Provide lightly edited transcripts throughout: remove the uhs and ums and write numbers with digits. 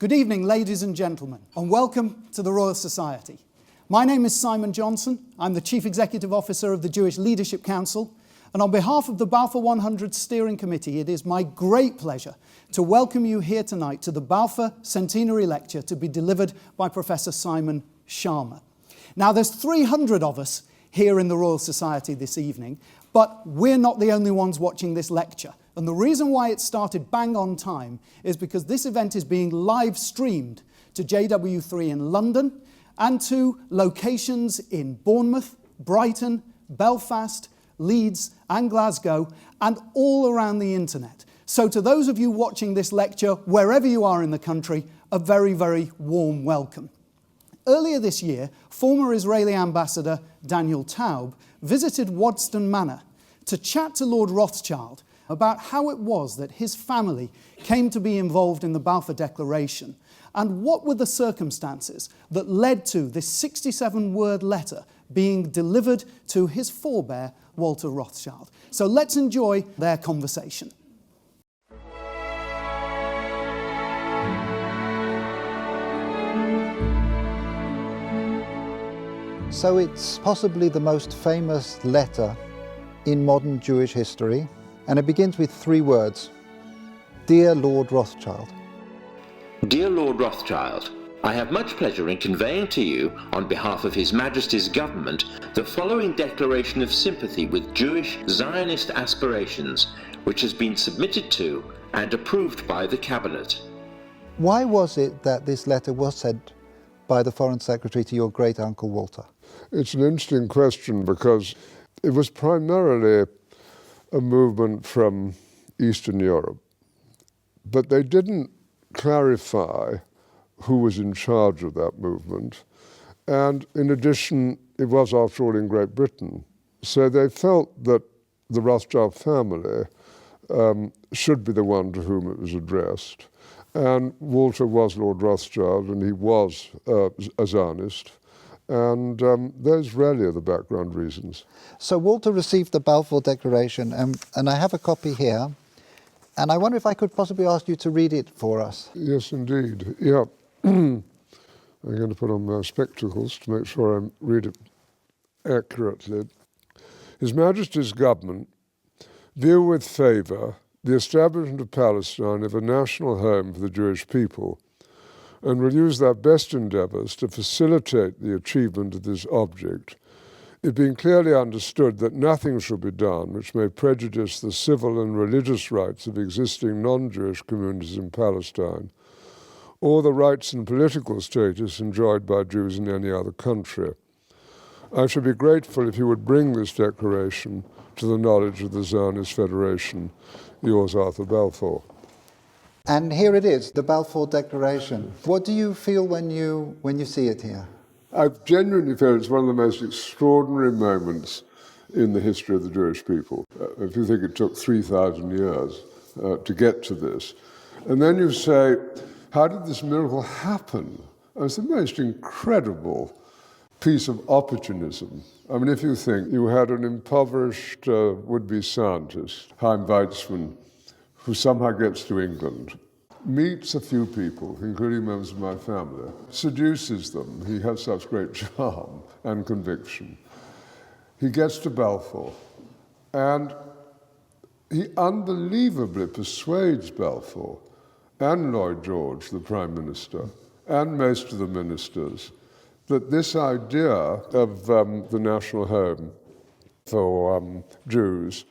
Good evening, ladies and gentlemen, and welcome to the Royal Society. My name is Simon Johnson. I'm the Chief Executive Officer of the Jewish Leadership Council, and on behalf of the Balfour 100 Steering Committee, it is my great pleasure to welcome you here tonight to the Balfour Centenary Lecture to be delivered by Professor Simon Schama. Now, there's 300 of us here in the Royal Society this evening, but we're not the only ones watching this lecture. And the reason why it started bang on time is because this event is being live streamed to JW3 in London and to locations in Bournemouth, Brighton, Belfast, Leeds and Glasgow, and all around the internet. So to those of you watching this lecture, wherever you are in the country, a very, very warm welcome. Earlier this year, former Israeli ambassador Daniel Taub visited Waddesdon Manor to chat to Lord Rothschild about how it was that his family came to be involved in the Balfour Declaration and what were the circumstances that led to this 67-word letter being delivered to his forebear, Walter Rothschild. So let's enjoy their conversation. So it's possibly the most famous letter in modern Jewish history, and it begins with 3 words: Dear Lord Rothschild. Dear Lord Rothschild, I have much pleasure in conveying to you, on behalf of His Majesty's Government, the following declaration of sympathy with Jewish Zionist aspirations, which has been submitted to and approved by the Cabinet. Why was it that this letter was sent by the Foreign Secretary to your great-uncle Walter? It's an interesting question because it was primarily a movement from Eastern Europe, but they didn't clarify who was in charge of that movement. And in addition, it was, after all, in Great Britain. So they felt that the Rothschild family should be the one to whom it was addressed. And Walter was Lord Rothschild, and he was a Zionist. And those really are the background reasons. So Walter received the Balfour Declaration, and I have a copy here. And I wonder if I could possibly ask you to read it for us. Yes, indeed. Yeah. I'm going to put on my spectacles to make sure I read it accurately. His Majesty's Government view with favour the establishment of Palestine as a national home for the Jewish people, and will use their best endeavours to facilitate the achievement of this object, it being clearly understood that nothing shall be done which may prejudice the civil and religious rights of existing non-Jewish communities in Palestine, or the rights and political status enjoyed by Jews in any other country. I should be grateful if you would bring this declaration to the knowledge of the Zionist Federation. Yours, Arthur Balfour. And here it is, the Balfour Declaration. What do you feel when you see it here? I genuinely feel it's one of the most extraordinary moments in the history of the Jewish people. If you think it took 3,000 years to get to this. And then you say, how did this miracle happen? It's the most incredible piece of opportunism. I mean, if you think you had an impoverished would-be scientist, Chaim Weizmann, who somehow gets to England, meets a few people, including members of my family, seduces them. He has such great charm and conviction. He gets to Balfour, and he unbelievably persuades Balfour and Lloyd George, the Prime Minister, and most of the ministers, that this idea of the national home for Jews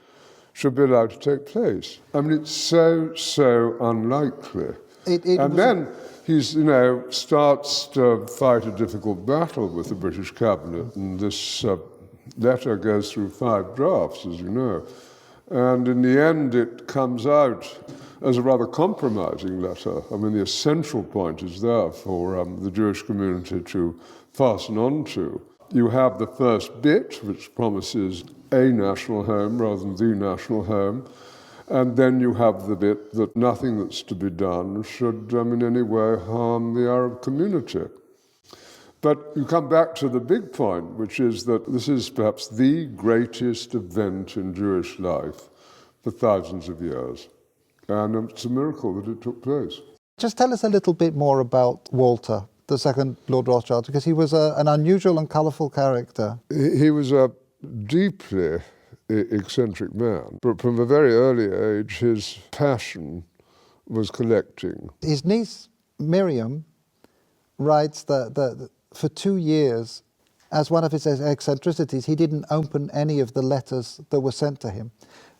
should be allowed to take place. I mean, it's so unlikely. And then he starts to fight a difficult battle with the British cabinet, and this letter goes through 5 drafts, as you know. And in the end, it comes out as a rather compromising letter. I mean, the essential point is there for the Jewish community to fasten on to. You have the first bit, which promises a national home rather than the national home, and then you have the bit that nothing that's to be done should in any way harm the Arab community. But you come back to the big point, which is that this is perhaps the greatest event in Jewish life for thousands of years. And it's a miracle that it took place. Just tell us a little bit more about Walter, the second Lord Rothschild, because he was an unusual and colourful character. He was a deeply eccentric man, but from a very early age his passion was collecting. His niece Miriam writes that for 2 years, as one of his eccentricities, he didn't open any of the letters that were sent to him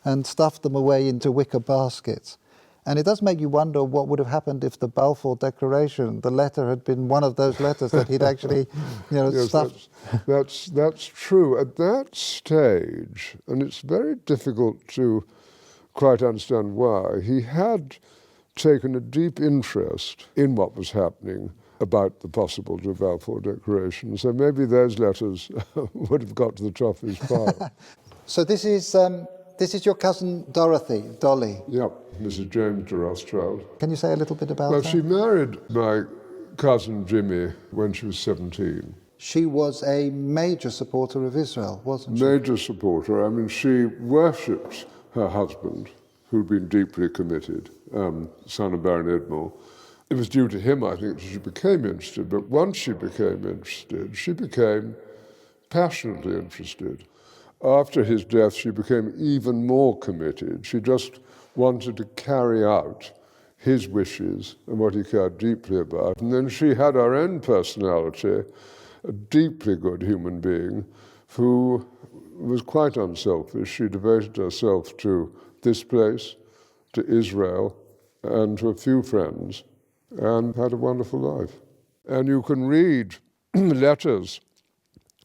and stuffed them away into wicker baskets. And it does make you wonder what would have happened if the Balfour Declaration, the letter had been one of those letters that he'd actually, Yes, stuffed. that's true. At that stage, and it's very difficult to quite understand why, he had taken a deep interest in what was happening about the possibility of Balfour Declaration. So maybe those letters would have got to the top of his pile. So this is your cousin Dorothy, Dolly. Yep, Mrs. James de Rothschild. Can you say a little bit about Well, her? she married my cousin Jimmy when she was 17. She was a major supporter of Israel, wasn't she? Major supporter. I mean, she worshipped her husband, who'd been deeply committed, son of Baron Edmore. It was due to him, I think, that she became interested. But once she became interested, she became passionately interested. After his death, she became even more committed. She just wanted to carry out his wishes and what he cared deeply about. And then she had her own personality, a deeply good human being who was quite unselfish. She devoted herself to this place, to Israel, and to a few friends, and had a wonderful life. And you can read letters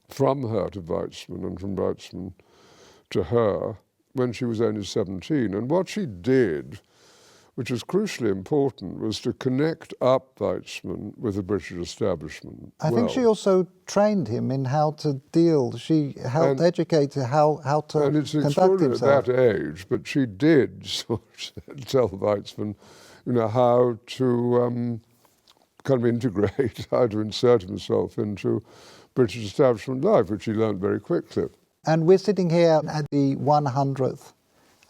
from her to Weizmann and from Weizmann to her when she was only 17. And what she did, which was crucially important, was to connect up Weizmann with the British establishment. I think she also trained him in how to deal. She helped educate how to and it's conduct extraordinary himself. at that age, but she did sort of tell Weizmann, how to kind of integrate, how to insert himself into British establishment life, which he learned very quickly. And we're sitting here at the 100th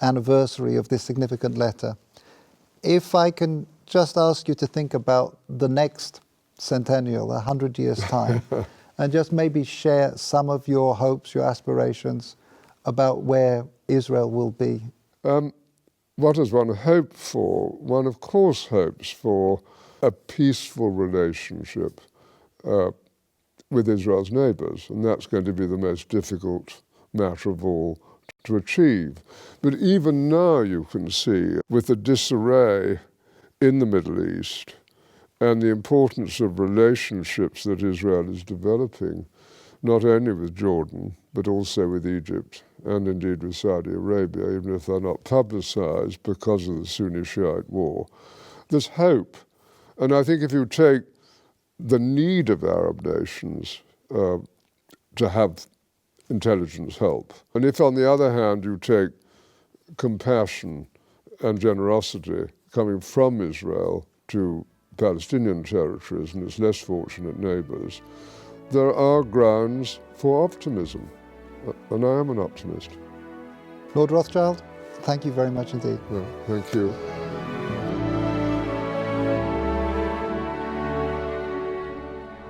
anniversary of this significant letter. If I can just ask you to think about the next centennial, 100 years' time, and just maybe share some of your hopes, your aspirations about where Israel will be. What does one hope for? One, of course, hopes for a peaceful relationship with Israel's neighbours, and that's going to be the most difficult matter of all to achieve. But even now you can see, with the disarray in the Middle East and the importance of relationships that Israel is developing, not only with Jordan, but also with Egypt and indeed with Saudi Arabia, even if they're not publicized because of the Sunni-Shiite war. There's hope. And I think if you take the need of Arab nations to have intelligence help, and if on the other hand you take compassion and generosity coming from Israel to Palestinian territories and its less fortunate neighbours, there are grounds for optimism. And I am an optimist. Lord Rothschild, thank you very much indeed. Well, thank you.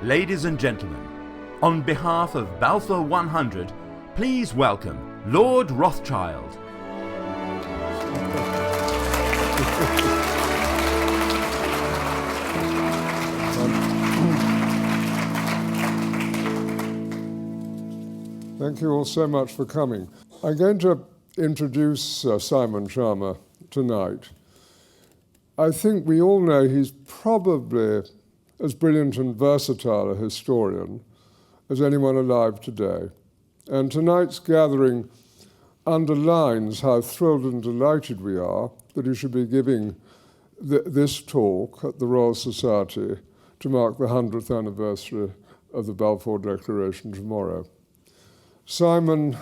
Ladies and gentlemen, on behalf of Balfour 100, please welcome Lord Rothschild. Thank you all so much for coming. I'm going to introduce Simon Schama tonight. I think we all know he's probably as brilliant and versatile a historian as anyone alive today. And tonight's gathering underlines how thrilled and delighted we are that he should be giving this talk at the Royal Society to mark the 100th anniversary of the Balfour Declaration tomorrow. Simon,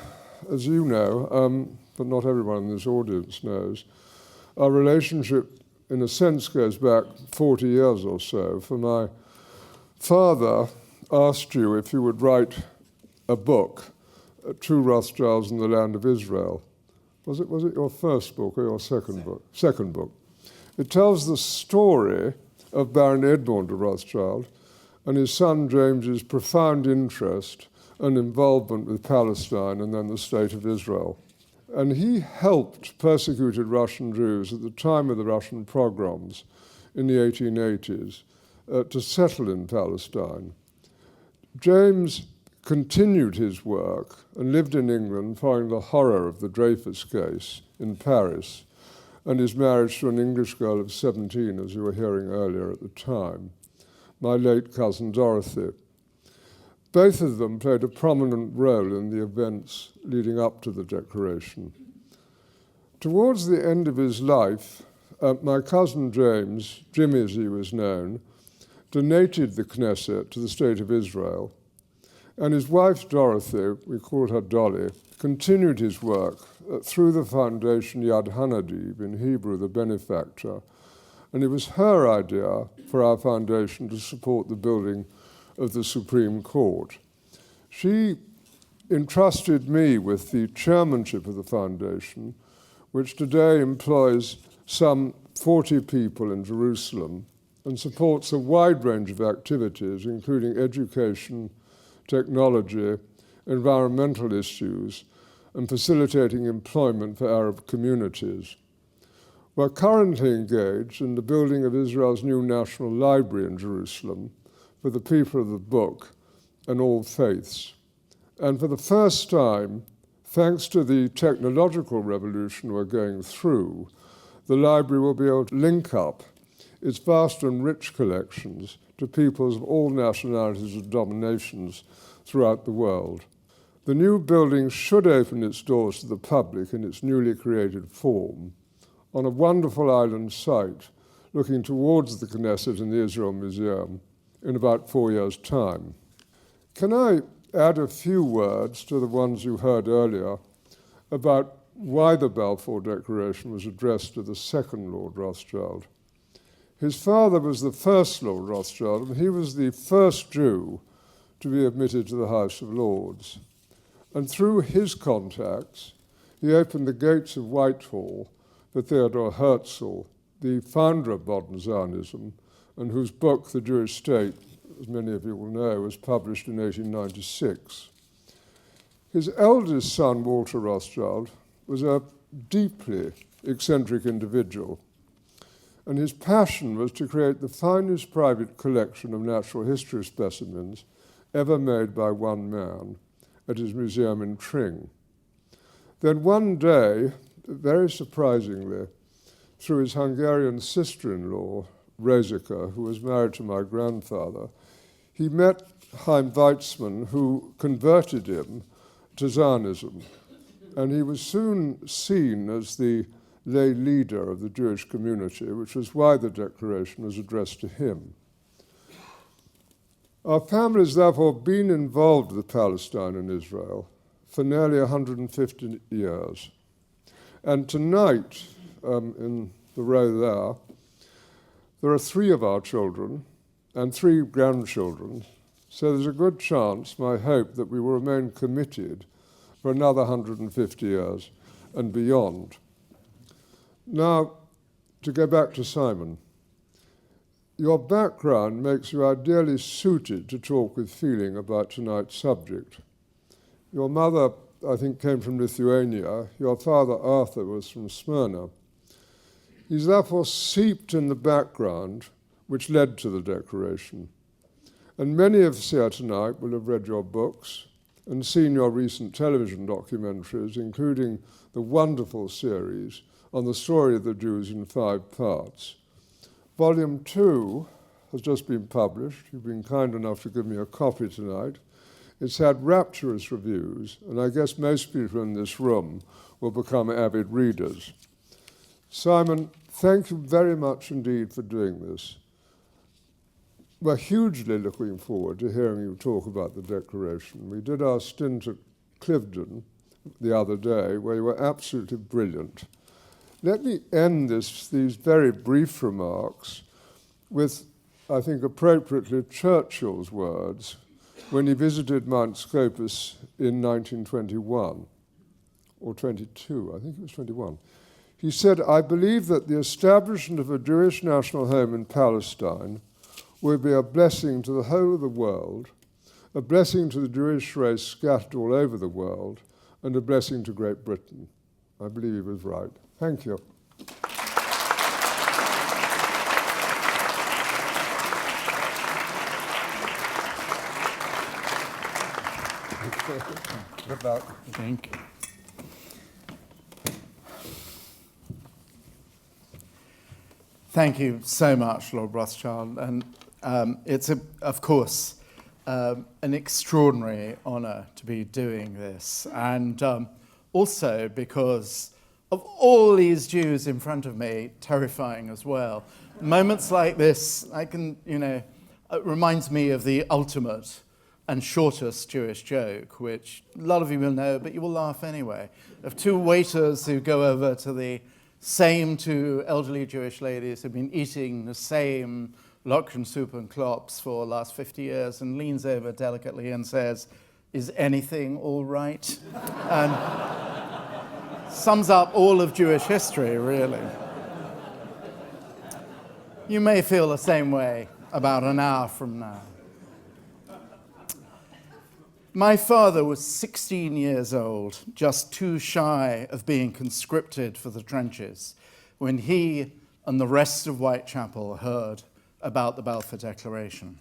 as you know, but not everyone in this audience knows, our relationship in a sense goes back 40 years or so. For my father asked you if you would write a book, Two Rothschilds in the Land of Israel. Was it your first book or your second book? Second book. It tells the story of Baron Edmond de Rothschild and his son James's profound interest and involvement with Palestine and then the State of Israel. And he helped persecuted Russian Jews at the time of the Russian pogroms in the 1880s to settle in Palestine. James continued his work and lived in England following the horror of the Dreyfus case in Paris and his marriage to an English girl of 17, as you were hearing earlier at the time, my late cousin Dorothy. Both of them played a prominent role in the events leading up to the Declaration. Towards the end of his life, my cousin James, Jimmy as he was known, donated the Knesset to the State of Israel, and his wife Dorothy, we called her Dolly, continued his work through the foundation Yad Hanadib, in Hebrew, the benefactor, and it was her idea for our foundation to support the building of the Supreme Court. She entrusted me with the chairmanship of the foundation, which today employs some 40 people in Jerusalem and supports a wide range of activities, including education, technology, environmental issues, and facilitating employment for Arab communities. We're currently engaged in the building of Israel's new National Library in Jerusalem for the people of the book and all faiths. And for the first time, thanks to the technological revolution we're going through, the library will be able to link up its vast and rich collections to peoples of all nationalities and denominations throughout the world. The new building should open its doors to the public in its newly created form on a wonderful island site looking towards the Knesset and the Israel Museum in about 4 years' time. Can I add a few words to the ones you heard earlier about why the Balfour Declaration was addressed to the second Lord Rothschild? His father was the first Lord Rothschild, and he was the first Jew to be admitted to the House of Lords. And through his contacts, he opened the gates of Whitehall for Theodor Herzl, the founder of modern Zionism, and whose book, The Jewish State, as many of you will know, was published in 1896. His eldest son, Walter Rothschild, was a deeply eccentric individual, and his passion was to create the finest private collection of natural history specimens ever made by one man at his museum in Tring. Then one day, very surprisingly, through his Hungarian sister-in-law, Rosika, who was married to my grandfather, he met Chaim Weizmann, who converted him to Zionism. And he was soon seen as the lay leader of the Jewish community, which was why the Declaration was addressed to him. Our family has therefore been involved with Palestine and Israel for nearly 150 years. And tonight, in the row there are 3 of our children and 3 grandchildren, so there's a good chance, my hope, that we will remain committed for another 150 years and beyond. Now, to go back to Simon, your background makes you ideally suited to talk with feeling about tonight's subject. Your mother, I think, came from Lithuania. Your father, Arthur, was from Smyrna. He's therefore seeped in the background which led to the Declaration. And many of us here tonight will have read your books and seen your recent television documentaries, including the wonderful series on the story of the Jews in 5 parts. Volume 2 has just been published. You've been kind enough to give me a copy tonight. It's had rapturous reviews, and I guess most people in this room will become avid readers. Simon, thank you very much indeed for doing this. We're hugely looking forward to hearing you talk about the Declaration. We did our stint at Cliveden the other day, where you were absolutely brilliant. Let me end these very brief remarks with, I think appropriately, Churchill's words when he visited Mount Scopus in 1921, or 22, I think it was 21. He said, "I believe that the establishment of a Jewish national home in Palestine will be a blessing to the whole of the world, a blessing to the Jewish race scattered all over the world, and a blessing to Great Britain." I believe he was right. Thank you. Good luck. Thank you. Thank you so much, Lord Rothschild. And it's, of course, an extraordinary honour to be doing this. And also because of all these Jews in front of me, terrifying as well. Moments like this, I can, it reminds me of the ultimate and shortest Jewish joke, which a lot of you will know, but you will laugh anyway, of two waiters who go over to the same two elderly Jewish ladies who've been eating the same Lokshen soup and klops for the last 50 years and leans over delicately and says, "Is anything all right?" And sums up all of Jewish history, really. You may feel the same way about an hour from now. My father was 16 years old, just too shy of being conscripted for the trenches, when he and the rest of Whitechapel heard about the Balfour Declaration.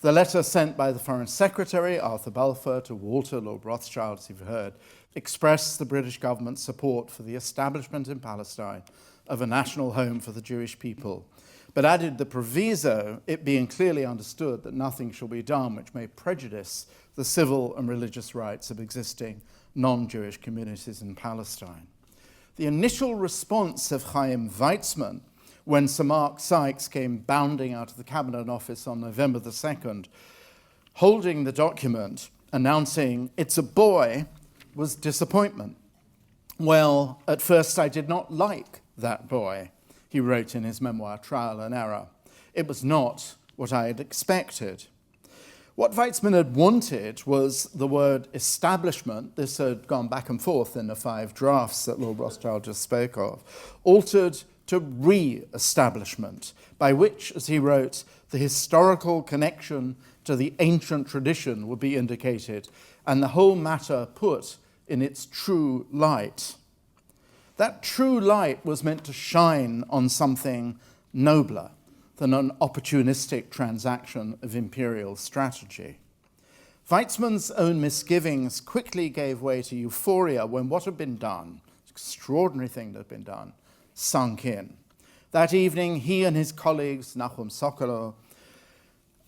The letter sent by the Foreign Secretary, Arthur Balfour, to Walter, Lord Rothschild, as you've heard, expressed the British government's support for the establishment in Palestine of a national home for the Jewish people, but added the proviso, it being clearly understood that nothing shall be done which may prejudice the civil and religious rights of existing non-Jewish communities in Palestine. The initial response of Chaim Weizmann, when Sir Mark Sykes came bounding out of the Cabinet Office on November the 2nd, holding the document, announcing, "It's a boy," was disappointment. "Well, at first I did not like that boy," he wrote in his memoir, Trial and Error. "It was not what I had expected." What Weizmann had wanted was the word establishment. This had gone back and forth in the 5 drafts that Lord Rothschild just spoke of, altered to re-establishment, by which, as he wrote, the historical connection to the ancient tradition would be indicated and the whole matter put in its true light. That true light was meant to shine on something nobler than an opportunistic transaction of imperial strategy. Weizmann's own misgivings quickly gave way to euphoria when what had been done, an extraordinary thing that had been done, sunk in. That evening, he and his colleagues, Nachum Sokolow,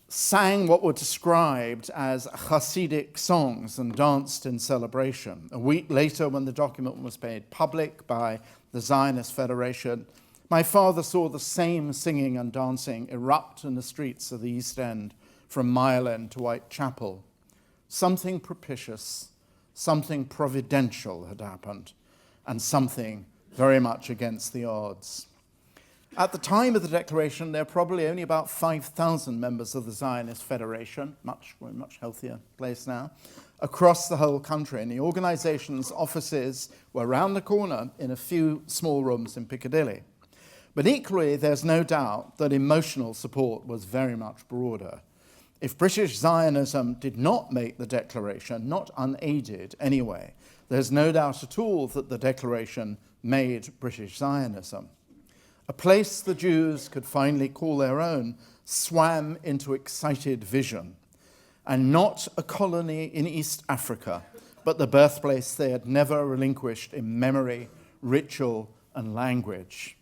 sang what were described as Hasidic songs and danced in celebration. A week later, when the document was made public by the Zionist Federation, my father saw the same singing and dancing erupt in the streets of the East End from Mile End to Whitechapel. Something propitious, something providential had happened, and something very much against the odds. At the time of the declaration, there were probably only about 5,000 members of the Zionist Federation, we're a much healthier place now, across the whole country. And the organization's offices were round the corner in a few small rooms in Piccadilly. But equally, there's no doubt that emotional support was very much broader. If British Zionism did not make the declaration, not unaided anyway, there's no doubt at all that the declaration made British Zionism. A place the Jews could finally call their own swam into excited vision, and not a colony in East Africa, but the birthplace they had never relinquished in memory, ritual, and language.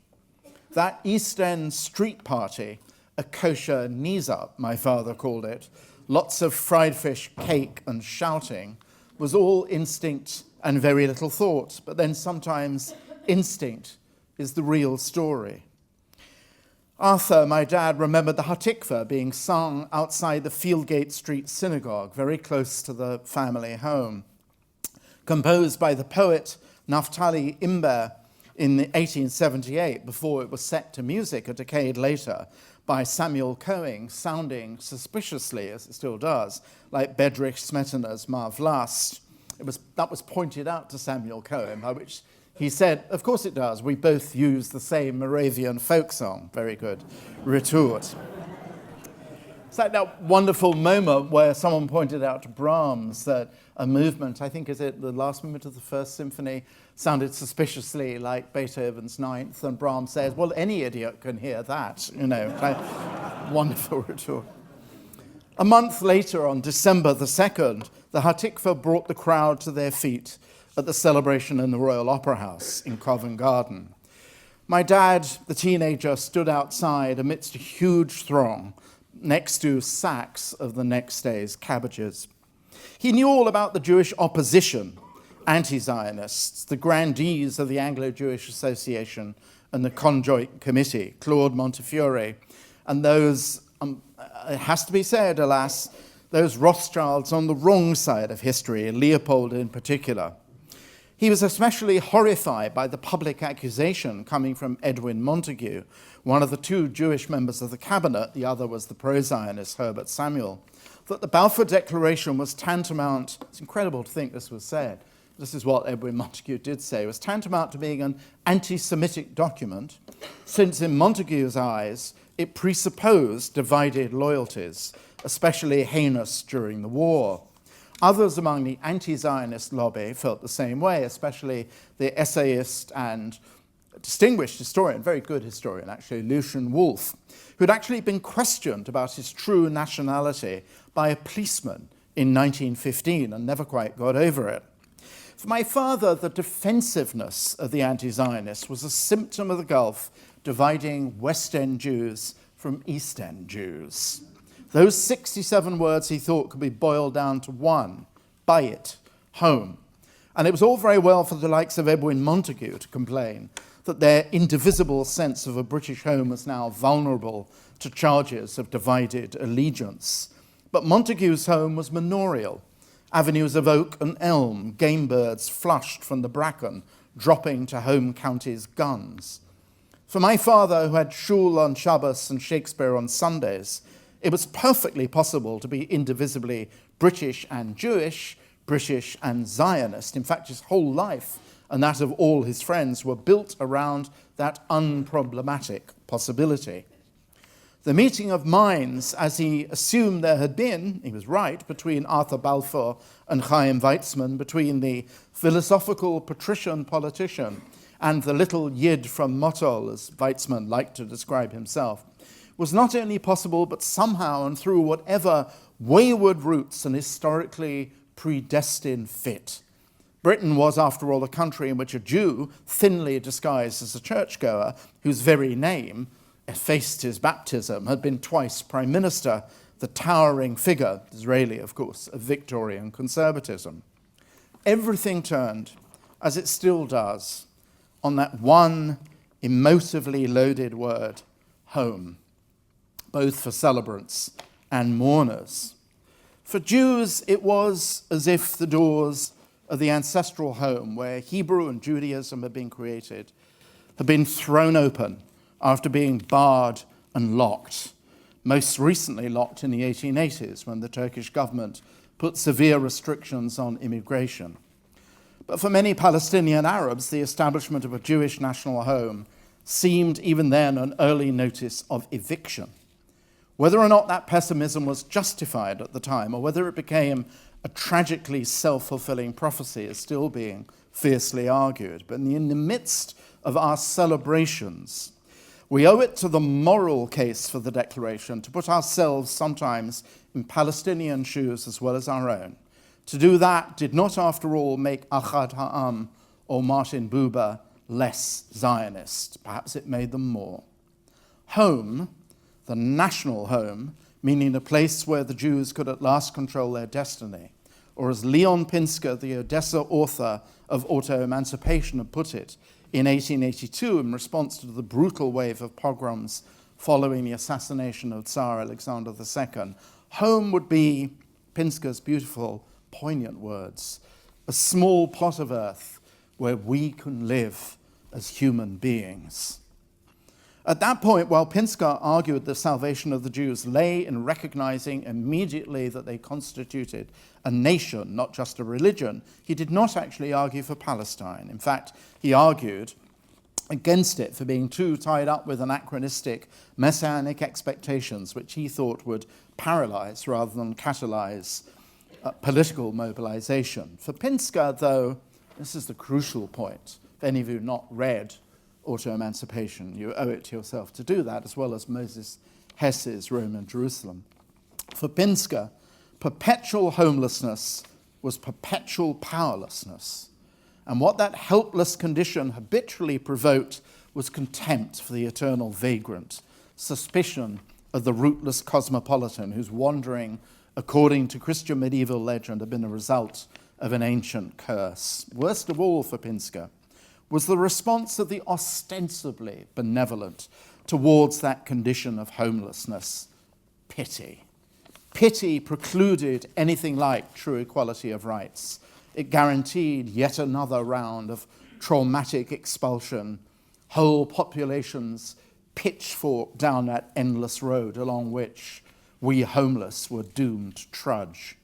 That East End street party, a kosher knees-up, my father called it, lots of fried fish, cake, and shouting, was all instinct and very little thought, but then sometimes instinct is the real story. Arthur, my dad, remembered the Hatikva being sung outside the Fieldgate Street Synagogue, very close to the family home. Composed by the poet Naftali Imber in 1878, before it was set to music a decade later by Samuel Cohen, sounding suspiciously, as it still does, like Bedrich Smetana's Mar Vlast. That was pointed out to Samuel Cohen, by which He said, of course it does. We both use the same Moravian folk song. Very good retort. It's like that wonderful moment where someone pointed out to Brahms that a movement, I think is it the last movement of the First Symphony, sounded suspiciously like Beethoven's Ninth, and Brahms says, well, any idiot can hear that, like, wonderful retort. A month later, on December the 2nd, the Hatikva brought the crowd to their feet at the celebration in the Royal Opera House in Covent Garden. My dad, the teenager, stood outside amidst a huge throng next to sacks of the next day's cabbages. He knew all about the Jewish opposition, anti-Zionists, the grandees of the Anglo-Jewish Association and the Conjoint Committee, Claude Montefiore, and those, it has to be said, alas, those Rothschilds on the wrong side of history, Leopold in particular. He was especially horrified by the public accusation coming from Edwin Montagu, one of the two Jewish members of the cabinet, the other was the pro-Zionist Herbert Samuel, that the Balfour Declaration was tantamount, it's incredible to think this was said, this is what Edwin Montagu did say, was tantamount to being an anti-Semitic document, since in Montagu's eyes it presupposed divided loyalties, especially heinous during the war. Others among the anti-Zionist lobby felt the same way, especially the essayist and distinguished historian, very good historian actually, Lucian Wolff, who'd actually been questioned about his true nationality by a policeman in 1915 and never quite got over it. For my father, the defensiveness of the anti-Zionists was a symptom of the gulf dividing West End Jews from East End Jews. Those 67 words he thought could be boiled down to one: bayit, home. And it was all very well for the likes of Edwin Montagu to complain that their indivisible sense of a British home was now vulnerable to charges of divided allegiance. But Montagu's home was manorial. Avenues of oak and elm, game birds flushed from the bracken, dropping to home counties' guns. For my father, who had shul on Shabbos and Shakespeare on Sundays, it was perfectly possible to be indivisibly British and Jewish, British and Zionist. In fact, his whole life and that of all his friends were built around that unproblematic possibility. The meeting of minds, as he assumed there had been, he was right, between Arthur Balfour and Chaim Weizmann, between the philosophical patrician politician and the little Yid from Motol, as Weizmann liked to describe himself, was not only possible, but somehow and through whatever wayward roots and historically predestined fit. Britain was, after all, a country in which a Jew, thinly disguised as a churchgoer, whose very name effaced his baptism, had been twice prime minister, the towering figure, Disraeli, of course, of Victorian conservatism. Everything turned, as it still does, on that one emotively loaded word, home, both for celebrants and mourners. For Jews, it was as if the doors of the ancestral home where Hebrew and Judaism had been created had been thrown open after being barred and locked, most recently locked in the 1880s when the Turkish government put severe restrictions on immigration. But for many Palestinian Arabs, the establishment of a Jewish national home seemed even then an early notice of eviction. Whether or not that pessimism was justified at the time, or whether it became a tragically self-fulfilling prophecy, is still being fiercely argued. But in the midst of our celebrations, we owe it to the moral case for the Declaration to put ourselves sometimes in Palestinian shoes as well as our own. To do that did not, after all, make Ahad Ha'am or Martin Buber less Zionist. Perhaps it made them more. Home, the national home, meaning a place where the Jews could at last control their destiny, or as Leon Pinsker, the Odessa author of Auto-Emancipation, had put it in 1882 in response to the brutal wave of pogroms following the assassination of Tsar Alexander II, home would be, Pinsker's beautiful, poignant words, a small plot of earth where we can live as human beings. At that point, while Pinsker argued the salvation of the Jews lay in recognizing immediately that they constituted a nation, not just a religion, he did not actually argue for Palestine. In fact, he argued against it for being too tied up with anachronistic messianic expectations, which he thought would paralyze rather than catalyze political mobilization. For Pinsker, though, this is the crucial point. If any of you have not read Auto-Emancipation, you owe it to yourself to do that, as well as Moses Hess's Rome and Jerusalem. For Pinsker, perpetual homelessness was perpetual powerlessness. And what that helpless condition habitually provoked was contempt for the eternal vagrant, suspicion of the rootless cosmopolitan whose wandering, according to Christian medieval legend, had been the result of an ancient curse. Worst of all for Pinsker was the response of the ostensibly benevolent towards that condition of homelessness: pity. Pity precluded anything like true equality of rights. It guaranteed yet another round of traumatic expulsion, whole populations pitchforked down that endless road along which we homeless were doomed to trudge.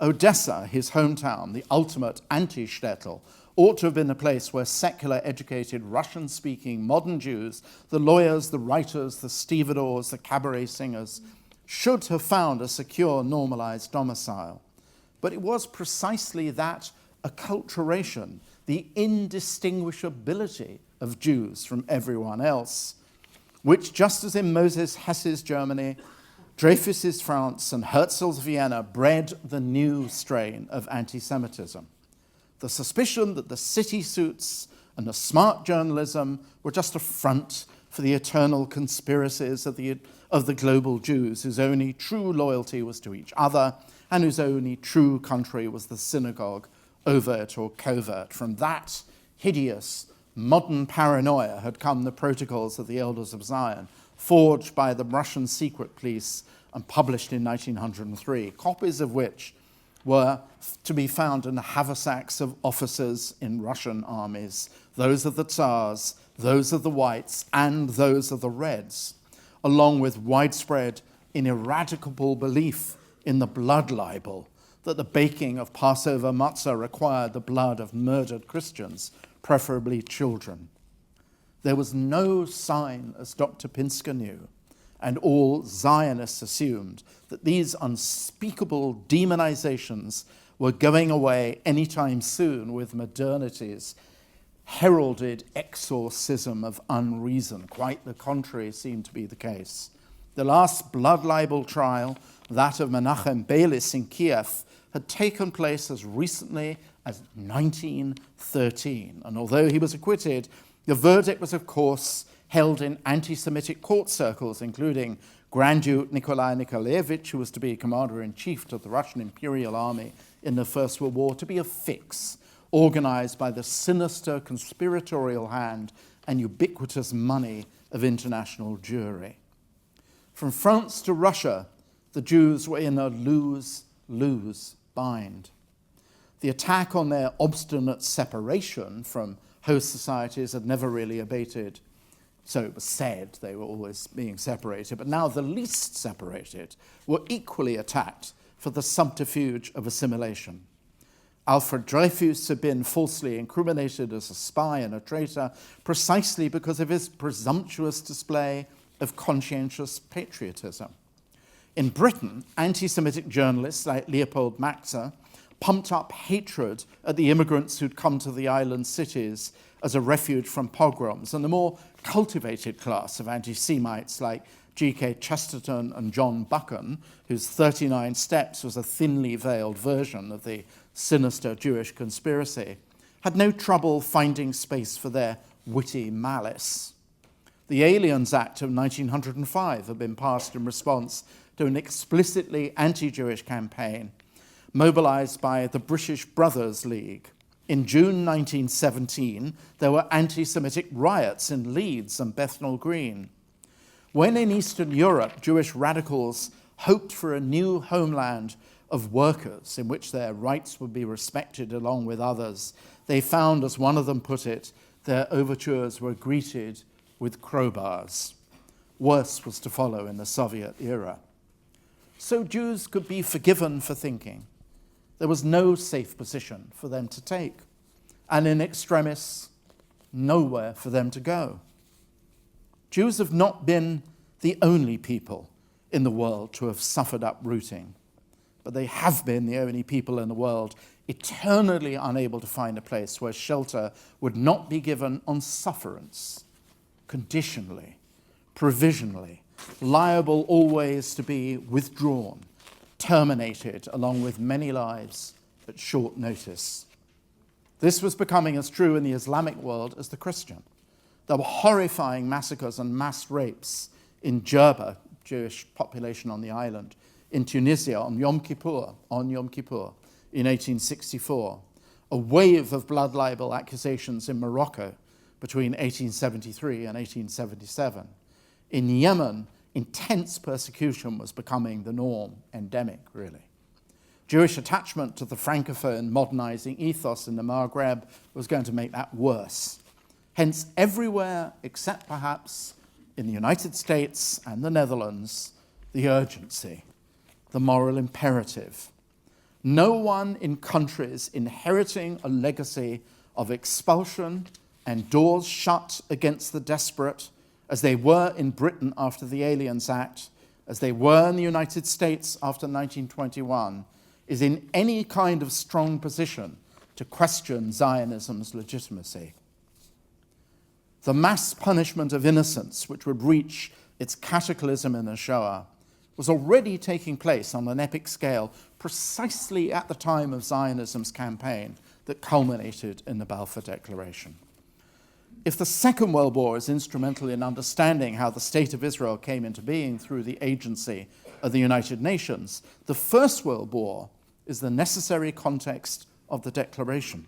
Odessa, his hometown, the ultimate anti-shtetl, ought to have been a place where secular, educated, Russian-speaking modern Jews, the lawyers, the writers, the stevedores, the cabaret singers, should have found a secure, normalized domicile. But it was precisely that acculturation, the indistinguishability of Jews from everyone else, which, just as in Moses Hess's Germany, Dreyfus's France, and Herzl's Vienna, bred the new strain of anti-Semitism. The suspicion that the city suits and the smart journalism were just a front for the eternal conspiracies of the global Jews, whose only true loyalty was to each other, and whose only true country was the synagogue, overt or covert. From that hideous modern paranoia had come the protocols of the Elders of Zion, forged by the Russian secret police and published in 1903, copies of which were to be found in the haversacks of officers in Russian armies, those of the Tsars, those of the Whites, and those of the Reds, along with widespread, ineradicable belief in the blood libel, that the baking of Passover matzah required the blood of murdered Christians, preferably children. There was no sign, as Dr. Pinsker knew, and all Zionists assumed, that these unspeakable demonizations were going away anytime soon with modernity's heralded exorcism of unreason. Quite the contrary seemed to be the case. The last blood libel trial, that of Menachem Beilis in Kiev, had taken place as recently as 1913. And although he was acquitted, the verdict was, of course, held in anti-Semitic court circles, including Grand Duke Nikolai Nikolaevich, who was to be commander-in-chief to the Russian Imperial Army in the First World War, to be a fix organized by the sinister conspiratorial hand and ubiquitous money of international Jewry. From France to Russia, the Jews were in a lose-lose bind. The attack on their obstinate separation from host societies had never really abated. So it was said they were always being separated, but now the least separated were equally attacked for the subterfuge of assimilation. Alfred Dreyfus had been falsely incriminated as a spy and a traitor precisely because of his presumptuous display of conscientious patriotism. In Britain, anti-Semitic journalists like Leopold Maxer pumped up hatred at the immigrants who'd come to the island cities as a refuge from pogroms, and the more cultivated class of anti-Semites like G.K. Chesterton and John Buchan, whose 39 Steps was a thinly veiled version of the sinister Jewish conspiracy, had no trouble finding space for their witty malice. The Aliens Act of 1905 had been passed in response to an explicitly anti-Jewish campaign mobilized by the British Brothers League. In June 1917, there were anti-Semitic riots in Leeds and Bethnal Green. When in Eastern Europe, Jewish radicals hoped for a new homeland of workers in which their rights would be respected along with others, they found, as one of them put it, their overtures were greeted with crowbars. Worse was to follow in the Soviet era. So Jews could be forgiven for thinking there was no safe position for them to take, and in extremis, nowhere for them to go. Jews have not been the only people in the world to have suffered uprooting, but they have been the only people in the world eternally unable to find a place where shelter would not be given on sufferance, conditionally, provisionally, liable always to be withdrawn, terminated along with many lives at short notice. This was becoming as true in the Islamic world as the Christian. There were horrifying massacres and mass rapes in Jerba, Jewish population on the island, in Tunisia on Yom Kippur in 1864, a wave of blood libel accusations in Morocco between 1873 and 1877. In Yemen, intense persecution was becoming the norm, endemic, really. Jewish attachment to the Francophone modernizing ethos in the Maghreb was going to make that worse. Hence, everywhere except perhaps in the United States and the Netherlands, the urgency, the moral imperative. No one in countries inheriting a legacy of expulsion and doors shut against the desperate, as they were in Britain after the Aliens Act, as they were in the United States after 1921, is in any kind of strong position to question Zionism's legitimacy. The mass punishment of innocence, which would reach its cataclysm in the Shoah, was already taking place on an epic scale precisely at the time of Zionism's campaign that culminated in the Balfour Declaration. If the Second World War is instrumental in understanding how the State of Israel came into being through the agency of the United Nations, the First World War is the necessary context of the Declaration.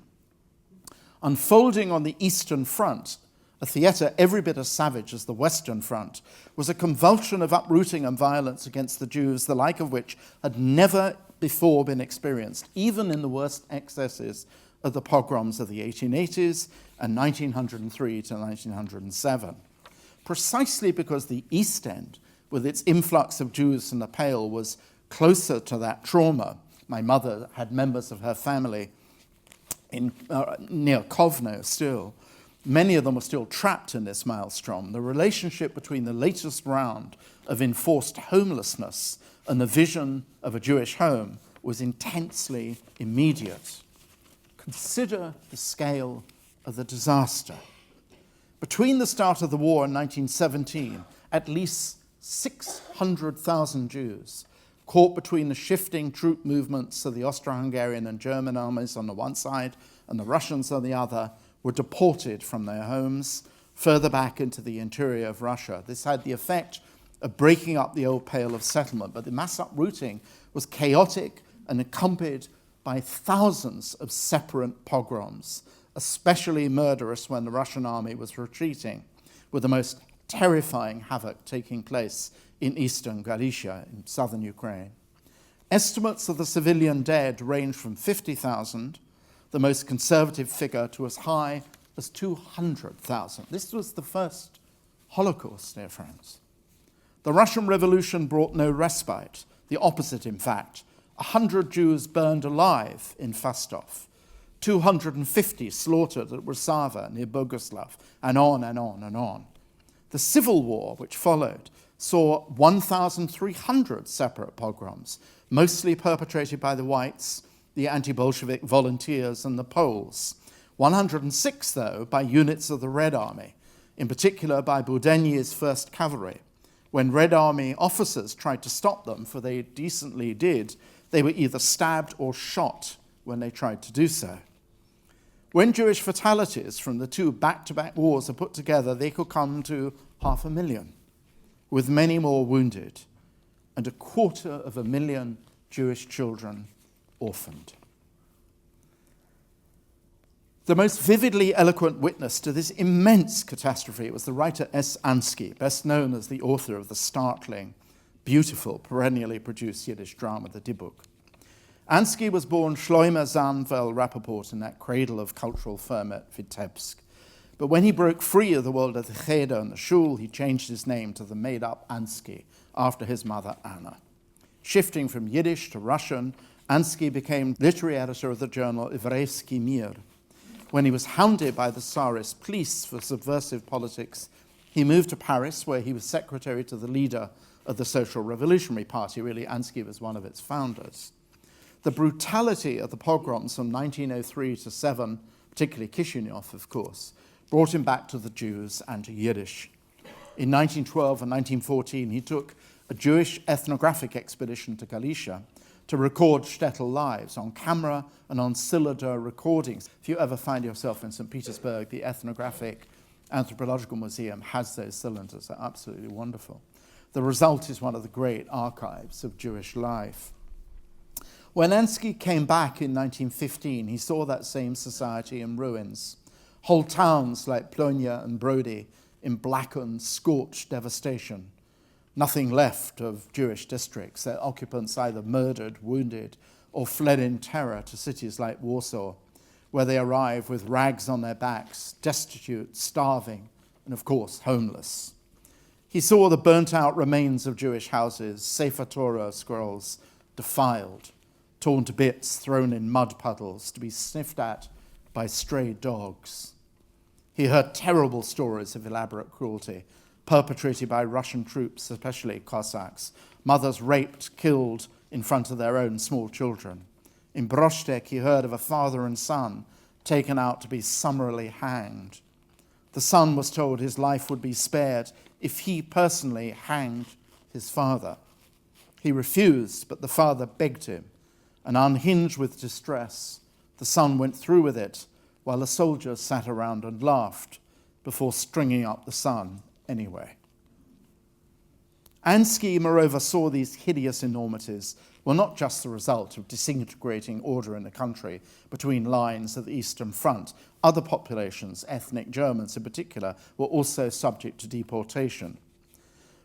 Unfolding on the Eastern Front, a theatre every bit as savage as the Western Front, was a convulsion of uprooting and violence against the Jews, the like of which had never before been experienced, even in the worst excesses of the pogroms of the 1880s and 1903 to 1907. Precisely because the East End, with its influx of Jews from the Pale, was closer to that trauma. My mother had members of her family near Kovno still. Many of them were still trapped in this maelstrom. The relationship between the latest round of enforced homelessness and the vision of a Jewish home was intensely immediate. Consider the scale of the disaster. Between the start of the war in 1917, at least 600,000 Jews, caught between the shifting troop movements of the Austro-Hungarian and German armies on the one side and the Russians on the other, were deported from their homes further back into the interior of Russia. This had the effect of breaking up the old Pale of settlement, but the mass uprooting was chaotic and accompanied by thousands of separate pogroms, especially murderous when the Russian army was retreating, with the most terrifying havoc taking place in eastern Galicia, in southern Ukraine. Estimates of the civilian dead range from 50,000, the most conservative figure, to as high as 200,000. This was the first Holocaust, dear friends. The Russian Revolution brought no respite. The opposite, in fact. 100 Jews burned alive in Fastov, 250 slaughtered at Rusava near Boguslav, and on and on and on. The civil war, which followed, saw 1,300 separate pogroms, mostly perpetrated by the whites, the anti-Bolshevik volunteers, and the Poles. 106, though, by units of the Red Army, in particular by Budenyi's 1st Cavalry. When Red Army officers tried to stop them, for they decently did, they were either stabbed or shot when they tried to do so. When Jewish fatalities from the two back-to-back wars are put together, they could come to 500,000, with many more wounded, and 250,000 Jewish children orphaned. The most vividly eloquent witness to this immense catastrophe was the writer S. Ansky, best known as the author of the startling, beautiful, perennially produced Yiddish drama, The Dybbuk. Ansky was born Shloime Zanvel Rappaport in that cradle of cultural ferment, Vitebsk. But when he broke free of the world of the Cheder and the Shul, he changed his name to the made-up Ansky, after his mother Anna. Shifting from Yiddish to Russian, Ansky became literary editor of the journal Evreysky Mir. When he was hounded by the Tsarist police for subversive politics, he moved to Paris, where he was secretary to the leader of the Social Revolutionary Party. Really, Ansky was one of its founders. The brutality of the pogroms from 1903 to 7, particularly Kishinev, of course, brought him back to the Jews and to Yiddish. In 1912 and 1914, he took a Jewish ethnographic expedition to Galicia to record shtetl lives on camera and on cylinder recordings. If you ever find yourself in St. Petersburg, the Ethnographic Anthropological Museum has those cylinders. They're absolutely wonderful. The result is one of the great archives of Jewish life. When Ansky came back in 1915, he saw that same society in ruins. Whole towns like Plonia and Brody in blackened, scorched devastation. Nothing left of Jewish districts, their occupants either murdered, wounded, or fled in terror to cities like Warsaw, where they arrived with rags on their backs, destitute, starving, and of course, homeless. He saw the burnt-out remains of Jewish houses, Sefer Torah scrolls, defiled, torn to bits, thrown in mud puddles, to be sniffed at by stray dogs. He heard terrible stories of elaborate cruelty, perpetrated by Russian troops, especially Cossacks, mothers raped, killed in front of their own small children. In Brostek, he heard of a father and son taken out to be summarily hanged. The son was told his life would be spared if he personally hanged his father. He refused, but the father begged him, and unhinged with distress, the son went through with it, while the soldiers sat around and laughed before stringing up the son anyway. Ansky, moreover, saw these hideous enormities were not just the result of disintegrating order in the country between lines of the Eastern Front. Other populations, ethnic Germans in particular, were also subject to deportation.